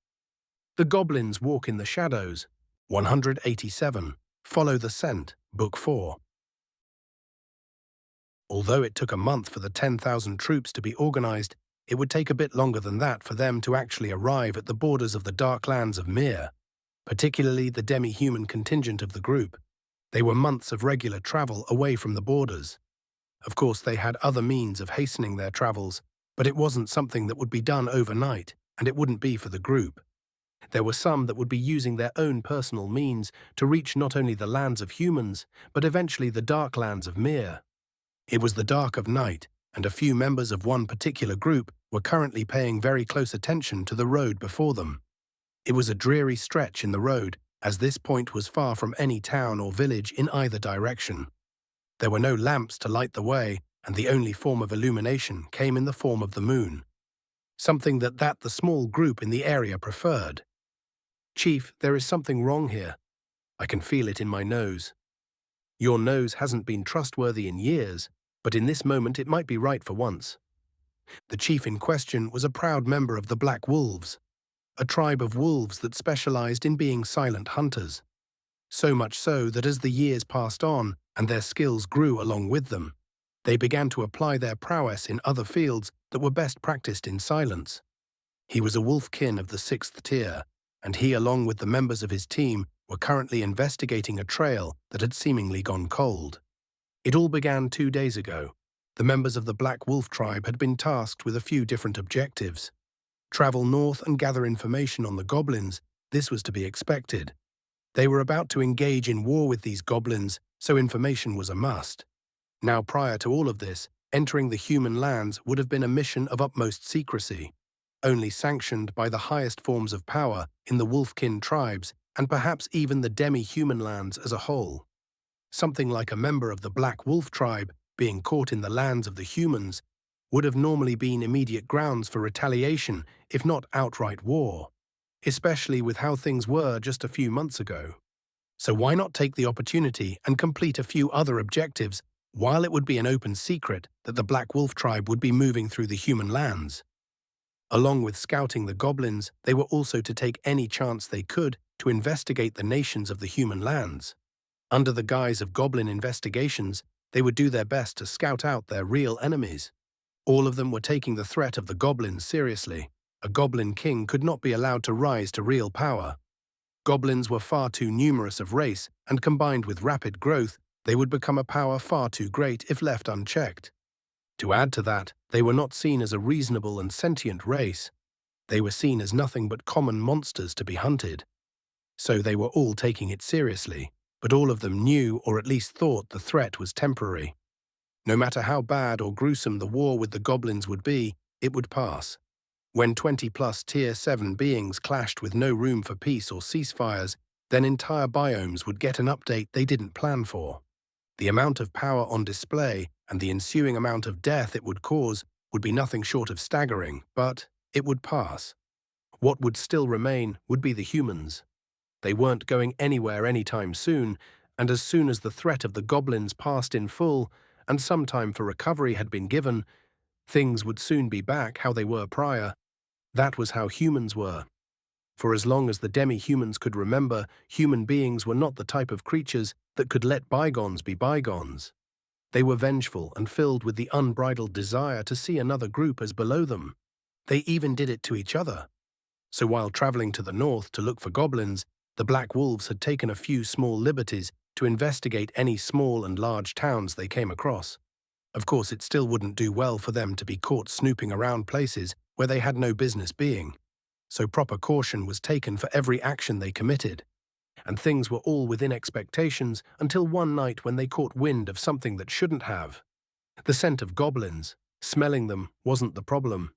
"The goblins walk in the shadows. 187. Follow the scent. Book 4. Although it took a month for the 10,000 troops to be organized, it would take a bit longer than that for them to actually arrive at the borders of the dark lands of Mir, particularly the demi-human contingent of the group. They were months of regular travel away from the borders. Of course, they had other means of hastening their travels, but it wasn't something that would be done overnight, and it wouldn't be for the group. There were some that would be using their own personal means to reach not only the lands of humans, but eventually the dark lands of Mir. It was the dark of night, and a few members of one particular group were currently paying very close attention to the road before them. It was a dreary stretch in the road, as this point was far from any town or village in either direction. There were no lamps to light the way, and the only form of illumination came in the form of the moon, something that the small group in the area preferred. "Chief, there is something wrong here. I can feel it in my nose." "Your nose hasn't been trustworthy in years, but in this moment it might be right for once." The chief in question was a proud member of the Black Wolves, a tribe of wolves that specialized in being silent hunters. So much so that as the years passed on and their skills grew along with them. They began to apply their prowess in other fields that were best practiced in silence. He was a wolfkin of the 6th tier, and he, along with the members of his team, were currently investigating a trail that had seemingly gone cold. It all began 2 days ago. The members of the Black Wolf tribe had been tasked with a few different objectives. Travel north and gather information on the goblins. This was to be expected. They were about to engage in war with these goblins, so information was a must. Now, prior to all of this, entering the human lands would have been a mission of utmost secrecy, only sanctioned by the highest forms of power in the Wolfkin tribes and perhaps even the demi-human lands as a whole. Something like a member of the Black Wolf tribe being caught in the lands of the humans would have normally been immediate grounds for retaliation, if not outright war, especially with how things were just a few months ago. So why not take the opportunity and complete a few other objectives while it would be an open secret that the Black Wolf tribe would be moving through the human lands? Along with scouting the goblins, they were also to take any chance they could to investigate the nations of the human lands. Under the guise of goblin investigations, they would do their best to scout out their real enemies. All of them were taking the threat of the goblins seriously. A goblin king could not be allowed to rise to real power. Goblins were far too numerous of race, and combined with rapid growth, they would become a power far too great if left unchecked. To add to that, they were not seen as a reasonable and sentient race. They were seen as nothing but common monsters to be hunted. So they were all taking it seriously, but all of them knew or at least thought the threat was temporary. No matter how bad or gruesome the war with the goblins would be, it would pass. When 20-plus Tier 7 beings clashed with no room for peace or ceasefires, then entire biomes would get an update they didn't plan for. The amount of power on display and the ensuing amount of death it would cause would be nothing short of staggering, but it would pass. What would still remain would be the humans. They weren't going anywhere anytime soon, and as soon as the threat of the goblins passed in full and some time for recovery had been given, things would soon be back how they were prior. That was how humans were. For as long as the demi-humans could remember, human beings were not the type of creatures that could let bygones be bygones. They were vengeful and filled with the unbridled desire to see another group as below them. They even did it to each other. So while traveling to the north to look for goblins, the Black Wolves had taken a few small liberties to investigate any small and large towns they came across. Of course, it still wouldn't do well for them to be caught snooping around places where they had no business being. So proper caution was taken for every action they committed. And things were all within expectations until one night when they caught wind of something that shouldn't have. The scent of goblins. Smelling them wasn't the problem.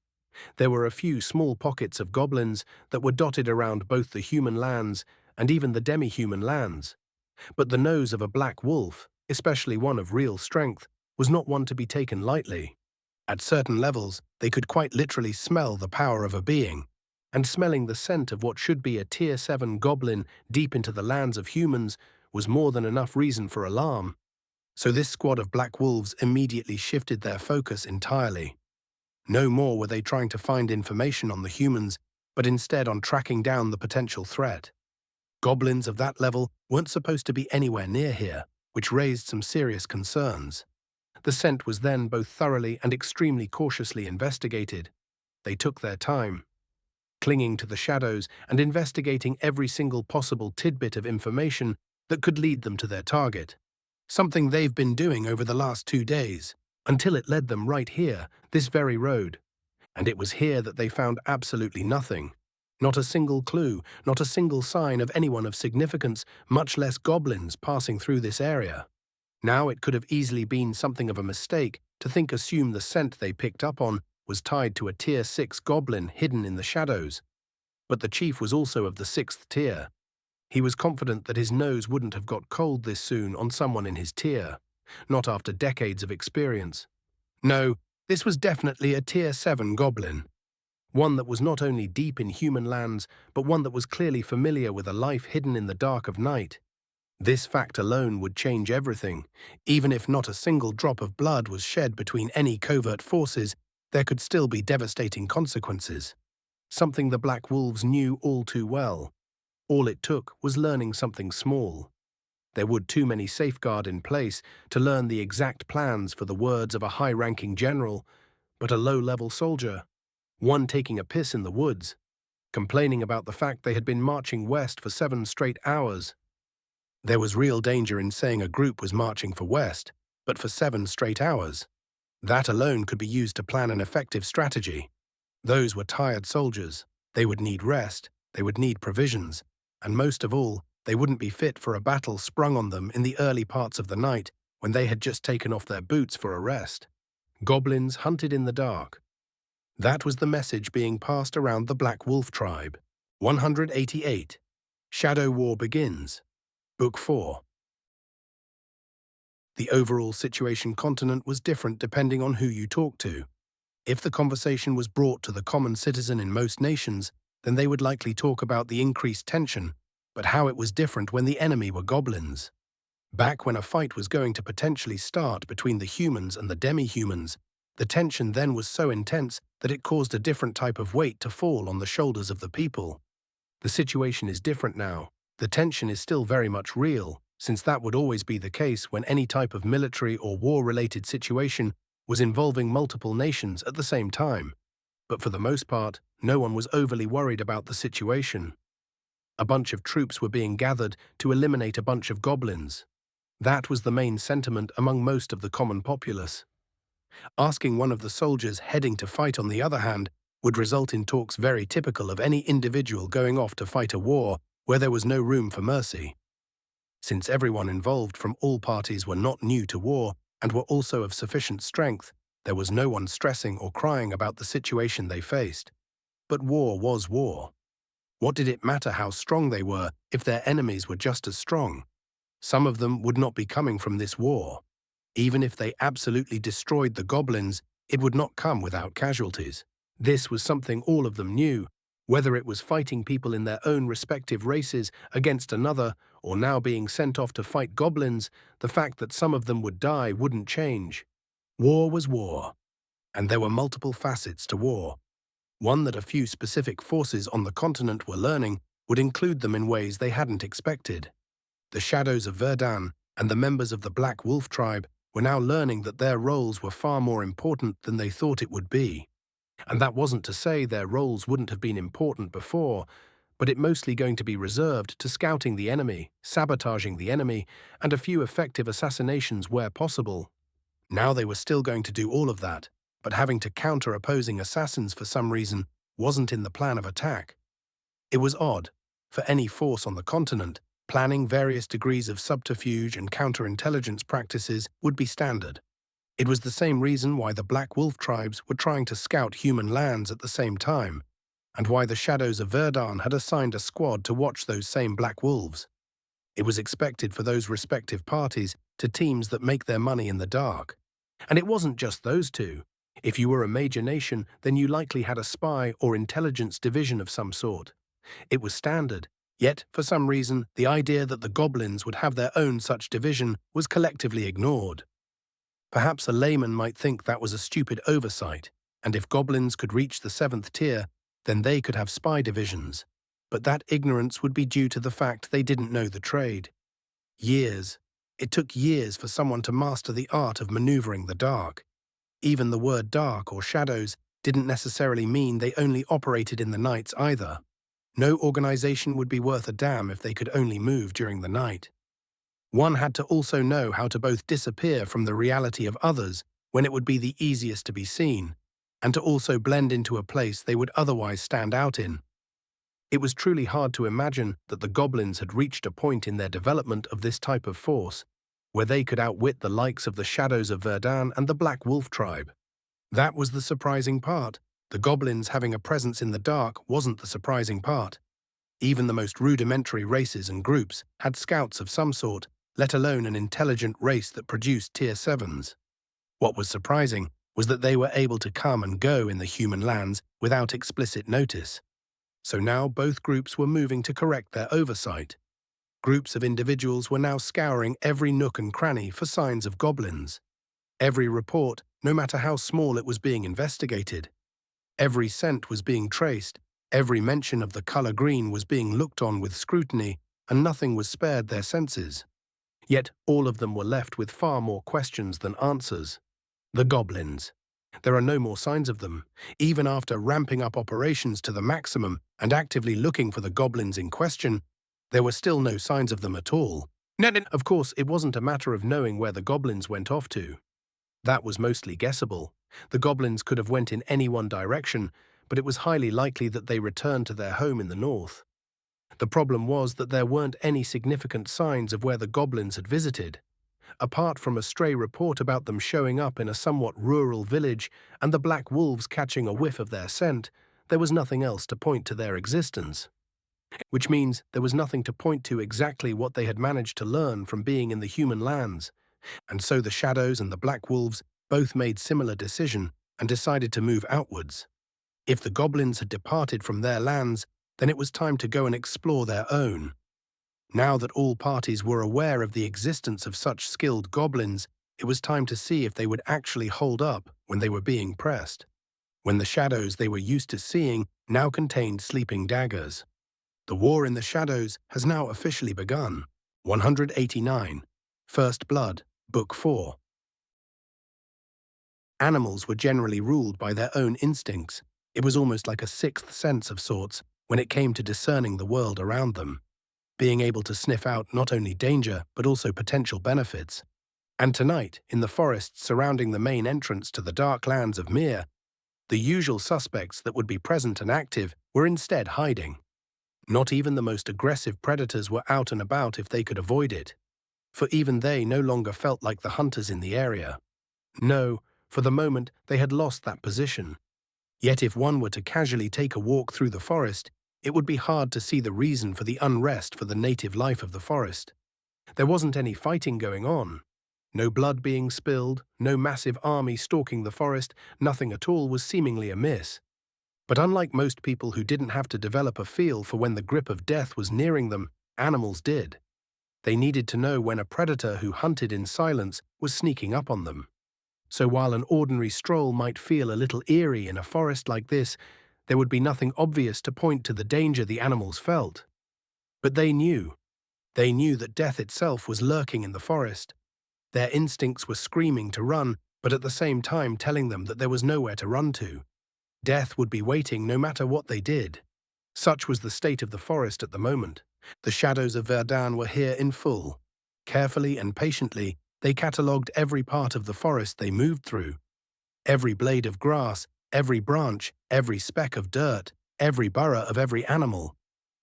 There were a few small pockets of goblins that were dotted around both the human lands and even the demi-human lands. But the nose of a black wolf, especially one of real strength, was not one to be taken lightly. At certain levels, they could quite literally smell the power of a being, and smelling the scent of what should be a Tier 7 goblin deep into the lands of humans was more than enough reason for alarm. So this squad of black wolves immediately shifted their focus entirely. No more were they trying to find information on the humans, but instead on tracking down the potential threat. Goblins of that level weren't supposed to be anywhere near here, which raised some serious concerns. The scent was then both thoroughly and extremely cautiously investigated. They took their time, clinging to the shadows and investigating every single possible tidbit of information that could lead them to their target. Something they've been doing over the last 2 days, until it led them right here, this very road. And it was here that they found absolutely nothing. Not a single clue, not a single sign of anyone of significance, much less goblins passing through this area. Now it could have easily been something of a mistake to assume the scent they picked up on was tied to a Tier 6 goblin hidden in the shadows. But the chief was also of the 6th tier. He was confident that his nose wouldn't have got cold this soon on someone in his tier, not after decades of experience. No, this was definitely a Tier 7 goblin. One that was not only deep in human lands, but one that was clearly familiar with a life hidden in the dark of night. This fact alone would change everything. Even if not a single drop of blood was shed between any covert forces, there could still be devastating consequences. Something the Black Wolves knew all too well. All it took was learning something small. There would too many safeguards in place to learn the exact plans for the words of a high-ranking general, but a low-level soldier, one taking a piss in the woods, complaining about the fact they had been marching west for 7 straight hours. There was real danger in saying a group was marching for west, but for 7 straight hours. That alone could be used to plan an effective strategy. Those were tired soldiers. They would need rest, they would need provisions, and most of all, they wouldn't be fit for a battle sprung on them in the early parts of the night when they had just taken off their boots for a rest. Goblins hunted in the dark. That was the message being passed around the Black Wolf tribe. 188. Shadow War begins. Book 4. The overall situation continent was different depending on who you talked to. If the conversation was brought to the common citizen in most nations, then they would likely talk about the increased tension, but how it was different when the enemy were goblins. Back when a fight was going to potentially start between the humans and the demi-humans, the tension then was so intense that it caused a different type of weight to fall on the shoulders of the people. The situation is different now. The tension is still very much real, since that would always be the case when any type of military or war-related situation was involving multiple nations at the same time. But for the most part, no one was overly worried about the situation. A bunch of troops were being gathered to eliminate a bunch of goblins. That was the main sentiment among most of the common populace. Asking one of the soldiers heading to fight, on the other hand, would result in talks very typical of any individual going off to fight a war where there was no room for mercy. Since everyone involved from all parties were not new to war and were also of sufficient strength, there was no one stressing or crying about the situation they faced. But war was war. What did it matter how strong they were if their enemies were just as strong? Some of them would not be coming from this war. Even if they absolutely destroyed the goblins, it would not come without casualties. This was something all of them knew, whether it was fighting people in their own respective races against another, or now being sent off to fight goblins. The fact that some of them would die wouldn't change. War was war, and there were multiple facets to war. One that a few specific forces on the continent were learning would include them in ways they hadn't expected. The Shadows of Verdan and the members of the Black Wolf tribe were now learning that their roles were far more important than they thought it would be. And that wasn't to say their roles wouldn't have been important before, but it mostly going to be reserved to scouting the enemy, sabotaging the enemy, and a few effective assassinations where possible. Now they were still going to do all of that, but having to counter opposing assassins for some reason wasn't in the plan of attack. It was odd. For any force on the continent, planning various degrees of subterfuge and counterintelligence practices would be standard. It was the same reason why the Black Wolf tribes were trying to scout human lands at the same time, and why the Shadows of Verdan had assigned a squad to watch those same Black Wolves. It was expected for those respective parties to teams that make their money in the dark. And it wasn't just those two. If you were a major nation, then you likely had a spy or intelligence division of some sort. It was standard. Yet, for some reason, the idea that the goblins would have their own such division was collectively ignored. Perhaps a layman might think that was a stupid oversight, and if goblins could reach the 7th tier, then they could have spy divisions. But that ignorance would be due to the fact they didn't know the trade. Years. It took years for someone to master the art of maneuvering the dark. Even the word dark or shadows didn't necessarily mean they only operated in the nights either. No organization would be worth a damn if they could only move during the night. One had to also know how to both disappear from the reality of others when it would be the easiest to be seen, and to also blend into a place they would otherwise stand out in. It was truly hard to imagine that the goblins had reached a point in their development of this type of force where they could outwit the likes of the Shadows of Verdan and the Black Wolf tribe. That was the surprising part. The goblins having a presence in the dark wasn't the surprising part. Even the most rudimentary races and groups had scouts of some sort, let alone an intelligent race that produced tier 7s. What was surprising was that they were able to come and go in the human lands without explicit notice. So now both groups were moving to correct their oversight. Groups of individuals were now scouring every nook and cranny for signs of goblins. Every report, no matter how small, it was being investigated. Every scent was being traced, every mention of the color green was being looked on with scrutiny, and nothing was spared their senses. Yet all of them were left with far more questions than answers. The goblins. There are no more signs of them. Even after ramping up operations to the maximum and actively looking for the goblins in question, there were still no signs of them at all. Of course, it wasn't a matter of knowing where the goblins went off to. That was mostly guessable. The goblins could have went in any one direction, but it was highly likely that they returned to their home in the north. The problem was that there weren't any significant signs of where the goblins had visited. Apart from a stray report about them showing up in a somewhat rural village and the black wolves catching a whiff of their scent, there was nothing else to point to their existence. Which means there was nothing to point to exactly what they had managed to learn from being in the human lands, and so the shadows and the black wolves both made similar decision and decided to move outwards. If the goblins had departed from their lands, then it was time to go and explore their own. Now that all parties were aware of the existence of such skilled goblins, it was time to see if they would actually hold up when they were being pressed. When the shadows they were used to seeing now contained sleeping daggers. The war in the shadows has now officially begun. 189. First Blood, Book 4. Animals were generally ruled by their own instincts. It was almost like a sixth sense of sorts when it came to discerning the world around them, being able to sniff out not only danger but also potential benefits. And tonight, in the forests surrounding the main entrance to the dark lands of Mir, the usual suspects that would be present and active were instead hiding. Not even the most aggressive predators were out and about if they could avoid it, for even they no longer felt like the hunters in the area. No, for the moment they had lost that position. Yet if one were to casually take a walk through the forest, it would be hard to see the reason for the unrest for the native life of the forest. There wasn't any fighting going on. No blood being spilled, no massive army stalking the forest, nothing at all was seemingly amiss. But unlike most people who didn't have to develop a feel for when the grip of death was nearing them, animals did. They needed to know when a predator who hunted in silence was sneaking up on them. So while an ordinary stroll might feel a little eerie in a forest like this, there would be nothing obvious to point to the danger the animals felt. But they knew. They knew that death itself was lurking in the forest. Their instincts were screaming to run, but at the same time telling them that there was nowhere to run to. Death would be waiting no matter what they did. Such was the state of the forest at the moment. The shadows of Verdun were here in full. Carefully and patiently, they catalogued every part of the forest they moved through. Every blade of grass, every branch, every speck of dirt, every burrow of every animal.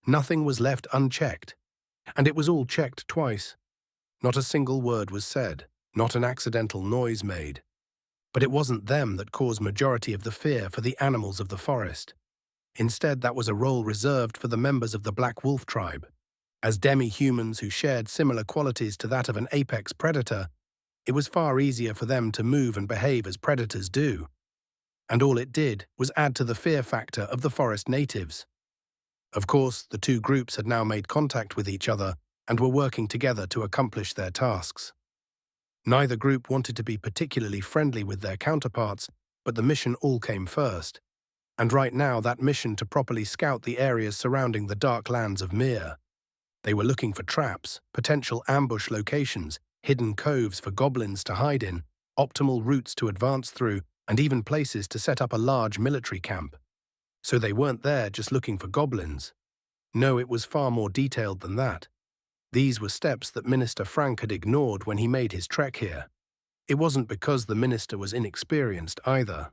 Nothing was left unchecked. And it was all checked twice. Not a single word was said, not an accidental noise made. But it wasn't them that caused majority of the fear for the animals of the forest. Instead, that was a role reserved for the members of the Black Wolf tribe. As demi-humans who shared similar qualities to that of an apex predator, it was far easier for them to move and behave as predators do. And all it did was add to the fear factor of the forest natives. Of course, the two groups had now made contact with each other and were working together to accomplish their tasks. Neither group wanted to be particularly friendly with their counterparts, but the mission all came first. And right now, that mission to properly scout the areas surrounding the dark lands of Mir. They were looking for traps, potential ambush locations, hidden coves for goblins to hide in, optimal routes to advance through, and even places to set up a large military camp. So they weren't there just looking for goblins. No, it was far more detailed than that. These were steps that Minister Frank had ignored when he made his trek here. It wasn't because the minister was inexperienced either.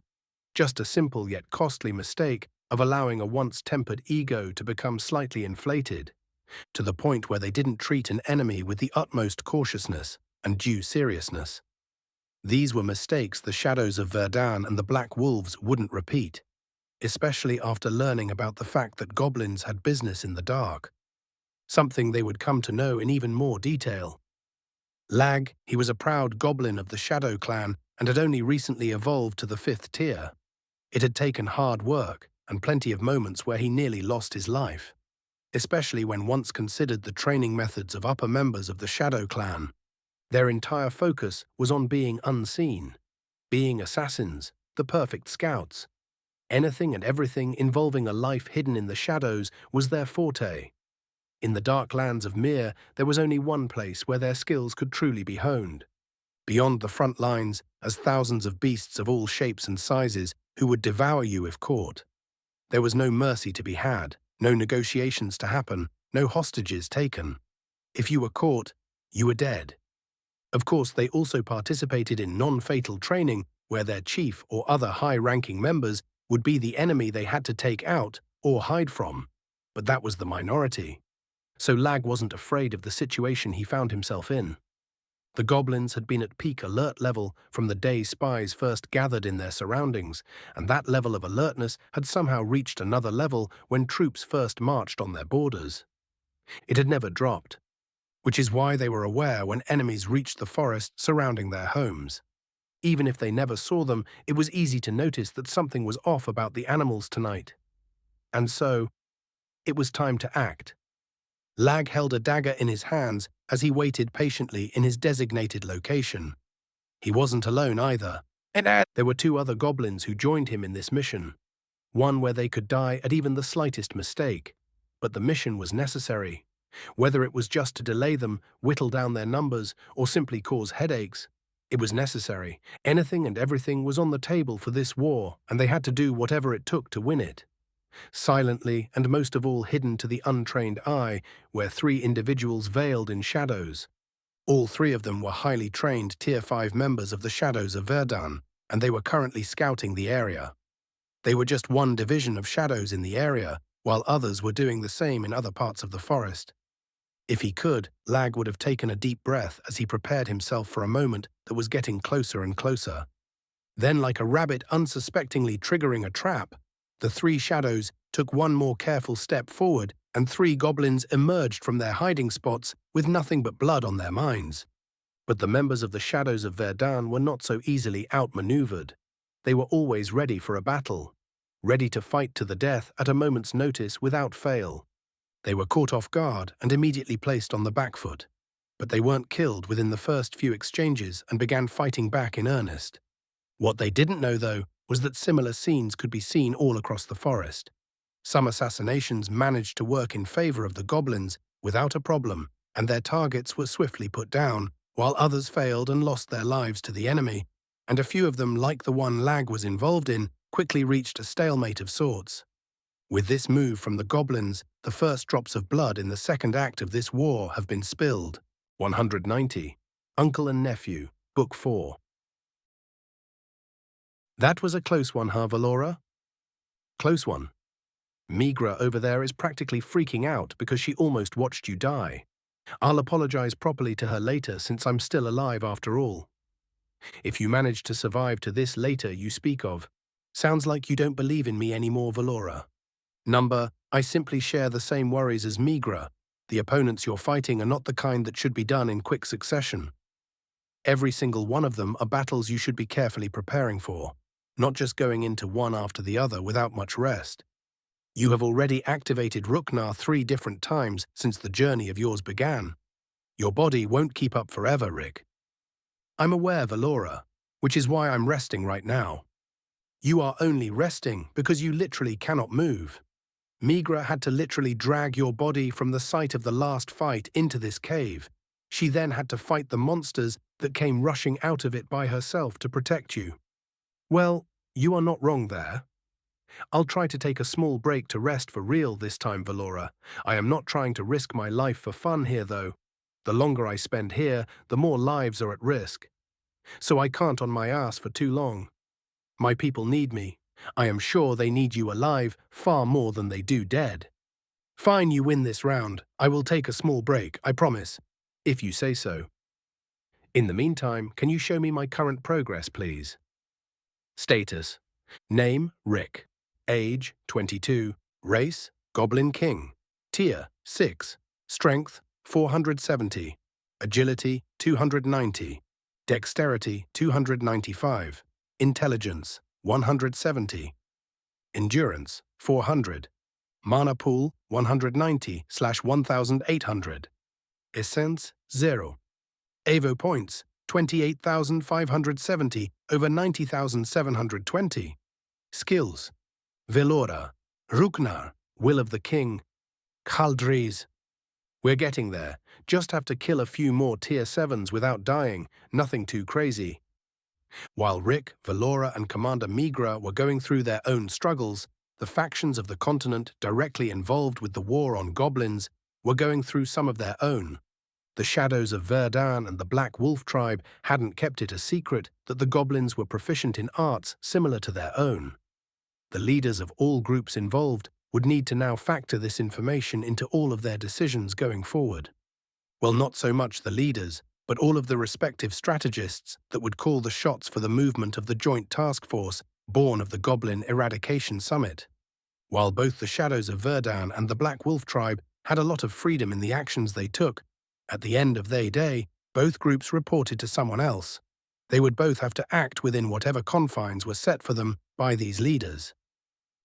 Just a simple yet costly mistake of allowing a once-tempered ego to become slightly inflated, to the point where they didn't treat an enemy with the utmost cautiousness and due seriousness. These were mistakes the shadows of Verdun and the Black Wolves wouldn't repeat, especially after learning about the fact that goblins had business in the dark, something they would come to know in even more detail. Lag, he was a proud goblin of the Shadow Clan and had only recently evolved to the 5th tier. It had taken hard work and plenty of moments where he nearly lost his life, especially when once considered the training methods of upper members of the Shadow Clan. Their entire focus was on being unseen, being assassins, the perfect scouts. Anything and everything involving a life hidden in the shadows was their forte. In the dark lands of Mir, there was only one place where their skills could truly be honed. Beyond the front lines, as thousands of beasts of all shapes and sizes who would devour you if caught. There was no mercy to be had, no negotiations to happen, no hostages taken. If you were caught, you were dead. Of course, they also participated in non-fatal training where their chief or other high-ranking members would be the enemy they had to take out or hide from. But that was the minority. So Lag wasn't afraid of the situation he found himself in. The goblins had been at peak alert level from the day spies first gathered in their surroundings, and that level of alertness had somehow reached another level when troops first marched on their borders. It had never dropped, which is why they were aware when enemies reached the forest surrounding their homes. Even if they never saw them, it was easy to notice that something was off about the animals tonight. And so, it was time to act. Lag held a dagger in his hands as he waited patiently in his designated location. He wasn't alone either. There were two other goblins who joined him in this mission. One where they could die at even the slightest mistake. But the mission was necessary. Whether it was just to delay them, whittle down their numbers, or simply cause headaches, it was necessary. Anything and everything was on the table for this war, and they had to do whatever it took to win it. Silently, and most of all hidden to the untrained eye, were three individuals veiled in shadows. All three of them were highly trained Tier 5 members of the Shadows of Verdun, and they were currently scouting the area. They were just one division of shadows in the area, while others were doing the same in other parts of the forest. If he could, Lag would have taken a deep breath as he prepared himself for a moment that was getting closer and closer. Then, like a rabbit unsuspectingly triggering a trap, the three shadows took one more careful step forward, and three goblins emerged from their hiding spots with nothing but blood on their minds. But the members of the Shadows of Verdun were not so easily outmaneuvered. They were always ready for a battle, ready to fight to the death at a moment's notice without fail. They were caught off guard and immediately placed on the back foot. But they weren't killed within the first few exchanges and began fighting back in earnest. What they didn't know, though, was that similar scenes could be seen all across the forest. Some assassinations managed to work in favor of the goblins without a problem, and their targets were swiftly put down, while others failed and lost their lives to the enemy, and a few of them, like the one Lag was involved in, quickly reached a stalemate of sorts. With this move from the goblins, the first drops of blood in the second act of this war have been spilled. 190. Uncle and Nephew, Book 4. That was a close one, huh, Valora? Close one. Migra over there is practically freaking out because she almost watched you die. I'll apologize properly to her later since I'm still alive after all. If you manage to survive to this later you speak of, sounds like you don't believe in me anymore, Valora. Number, I simply share the same worries as Migra. The opponents you're fighting are not the kind that should be done in quick succession. Every single one of them are battles you should be carefully preparing for, not just going into one after the other without much rest. You have already activated Ruknar 3 different times since the journey of yours began. Your body won't keep up forever, Rick. I'm aware, Valora, which is why I'm resting right now. You are only resting because you literally cannot move. Migra had to literally drag your body from the site of the last fight into this cave. She then had to fight the monsters that came rushing out of it by herself to protect you. Well, you are not wrong there. I'll try to take a small break to rest for real this time, Valora. I am not trying to risk my life for fun here, though. The longer I spend here, the more lives are at risk. So I can't on my ass for too long. My people need me. I am sure they need you alive far more than they do dead. Fine, you win this round. I will take a small break, I promise. If you say so. In the meantime, can you show me my current progress, please? Status. Name, Rick. Age, 22. Race, Goblin King. Tier, 6. Strength, 470. Agility, 290. Dexterity, 295. Intelligence, 170. Endurance, 400. Mana pool, 190/1800. Essence, 0. Evo points, 28,570 over 90,720. Skills. Velora, Ruknar, Will of the King, Khaldriz, We're getting there. Just have to kill a few more Tier 7s without dying, nothing too crazy. While Rick, Valora, and Commander Migra were going through their own struggles, the factions of the continent directly involved with the war on goblins were going through some of their own. The Shadows of Verdun and the Black Wolf tribe hadn't kept it a secret that the goblins were proficient in arts similar to their own. The leaders of all groups involved would need to now factor this information into all of their decisions going forward. Well, not so much the leaders, but all of the respective strategists that would call the shots for the movement of the joint task force born of the Goblin Eradication Summit. While both the Shadows of Verdun and the Black Wolf tribe had a lot of freedom in the actions they took, at the end of their day, both groups reported to someone else. They would both have to act within whatever confines were set for them by these leaders.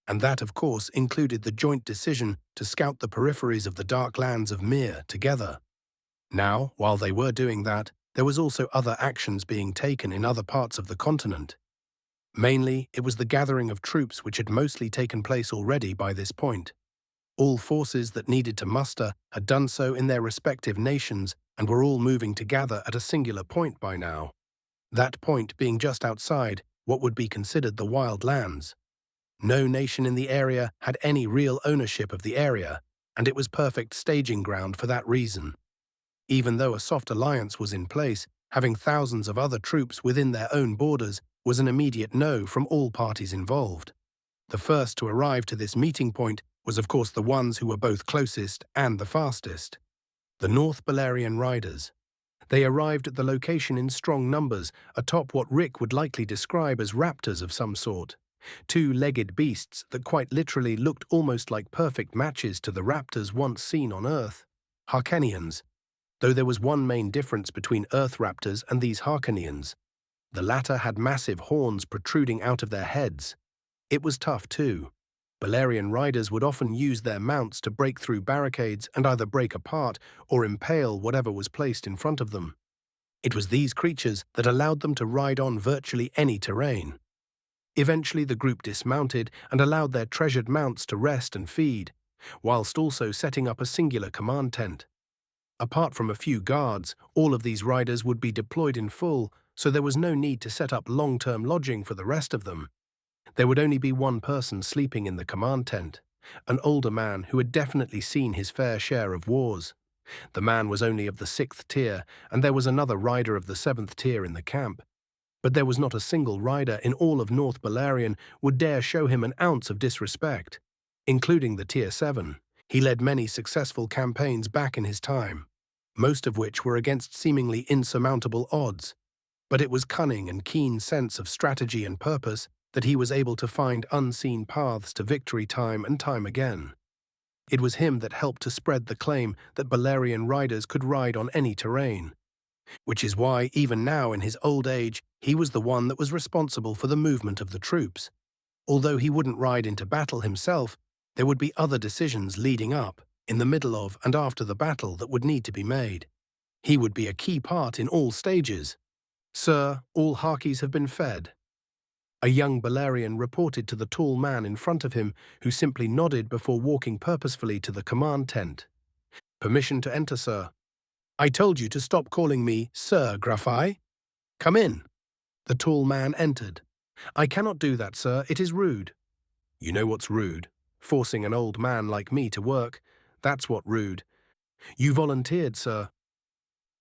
And that, of course, included the joint decision to scout the peripheries of the dark lands of Mir together. Now, while they were doing that, there was also other actions being taken in other parts of the continent. Mainly, it was the gathering of troops which had mostly taken place already by this point. All forces that needed to muster had done so in their respective nations and were all moving to gather at a singular point by now. That point being just outside what would be considered the Wild Lands. No nation in the area had any real ownership of the area, and it was perfect staging ground for that reason. Even though a soft alliance was in place, having thousands of other troops within their own borders was an immediate no from all parties involved. The first to arrive to this meeting point was of course the ones who were both closest and the fastest. The North Balerian riders. They arrived at the location in strong numbers, atop what Rick would likely describe as raptors of some sort. Two-legged beasts that quite literally looked almost like perfect matches to the raptors once seen on Earth. Harkanians. Though there was one main difference between Earth raptors and these Harkanians. The latter had massive horns protruding out of their heads. It was tough too. Balerian riders would often use their mounts to break through barricades and either break apart or impale whatever was placed in front of them. It was these creatures that allowed them to ride on virtually any terrain. Eventually the group dismounted and allowed their treasured mounts to rest and feed, whilst also setting up a singular command tent. Apart from a few guards, all of these riders would be deployed in full, so there was no need to set up long-term lodging for the rest of them. There would only be one person sleeping in the command tent, an older man who had definitely seen his fair share of wars. The man was only of the 6th tier, and there was another rider of the 7th tier in the camp. But there was not a single rider in all of North Balerion would dare show him an ounce of disrespect, including the Tier 7. He led many successful campaigns back in his time, most of which were against seemingly insurmountable odds. But it was cunning and keen sense of strategy and purpose that he was able to find unseen paths to victory time and time again. It was him that helped to spread the claim that Balerian riders could ride on any terrain, which is why, even now in his old age, he was the one that was responsible for the movement of the troops. Although he wouldn't ride into battle himself, there would be other decisions leading up, in the middle of and after the battle that would need to be made. He would be a key part in all stages. "Sir, all Harkies have been fed." A young Balerian reported to the tall man in front of him, who simply nodded before walking purposefully to the command tent. "Permission to enter, sir." "I told you to stop calling me Sir, Grafai. Come in." The tall man entered. "I cannot do that, sir. It is rude." "You know what's rude? Forcing an old man like me to work. That's what rude." "You volunteered, sir."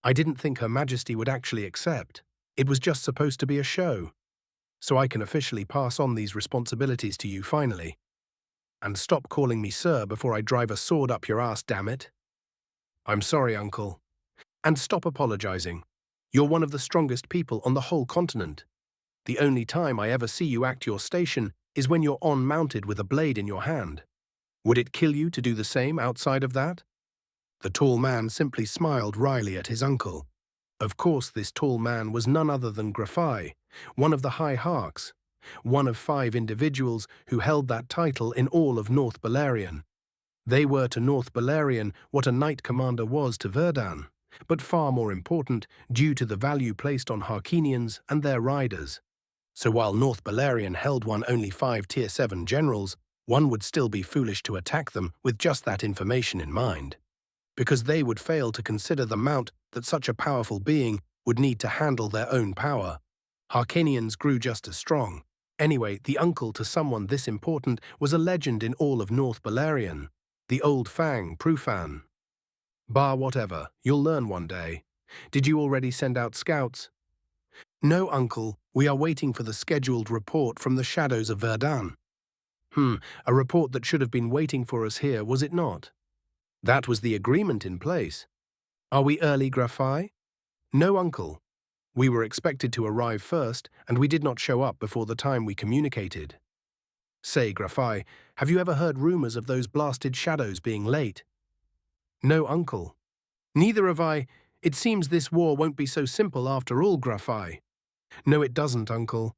"I didn't think Her Majesty would actually accept. It was just supposed to be a show. So I can officially pass on these responsibilities to you finally. And stop calling me sir before I drive a sword up your ass, damn it." "I'm sorry, uncle." "And stop apologizing. You're one of the strongest people on the whole continent. The only time I ever see you act your station is when you're on-mounted with a blade in your hand. Would it kill you to do the same outside of that?" The tall man simply smiled wryly at his uncle. Of course, this tall man was none other than Grafai, one of the High Harks, one of 5 individuals who held that title in all of North Balerion. They were to North Balerion what a knight commander was to Verdun, but far more important due to the value placed on Harkinians and their riders. So while North Balerion held one only 5 Tier 7 generals, one would still be foolish to attack them with just that information in mind. because they would fail to consider the amount that such a powerful being would need to handle their own power. Harkanians grew just as strong. Anyway, the uncle to someone this important was a legend in all of North Belerion. The old Fang Prufan. Bar whatever, you'll learn one day. Did you already send out scouts? No, uncle, we are waiting for the scheduled report from the shadows of Verdun. A report that should have been waiting for us here, was it not? That was the agreement in place. Are we early, Grafai? No, uncle. We were expected to arrive first, and we did not show up before the time we communicated. Say, Grafai, have you ever heard rumors of those blasted shadows being late? No, uncle. Neither have I. It seems this war won't be so simple after all, Grafai. No, it doesn't, uncle.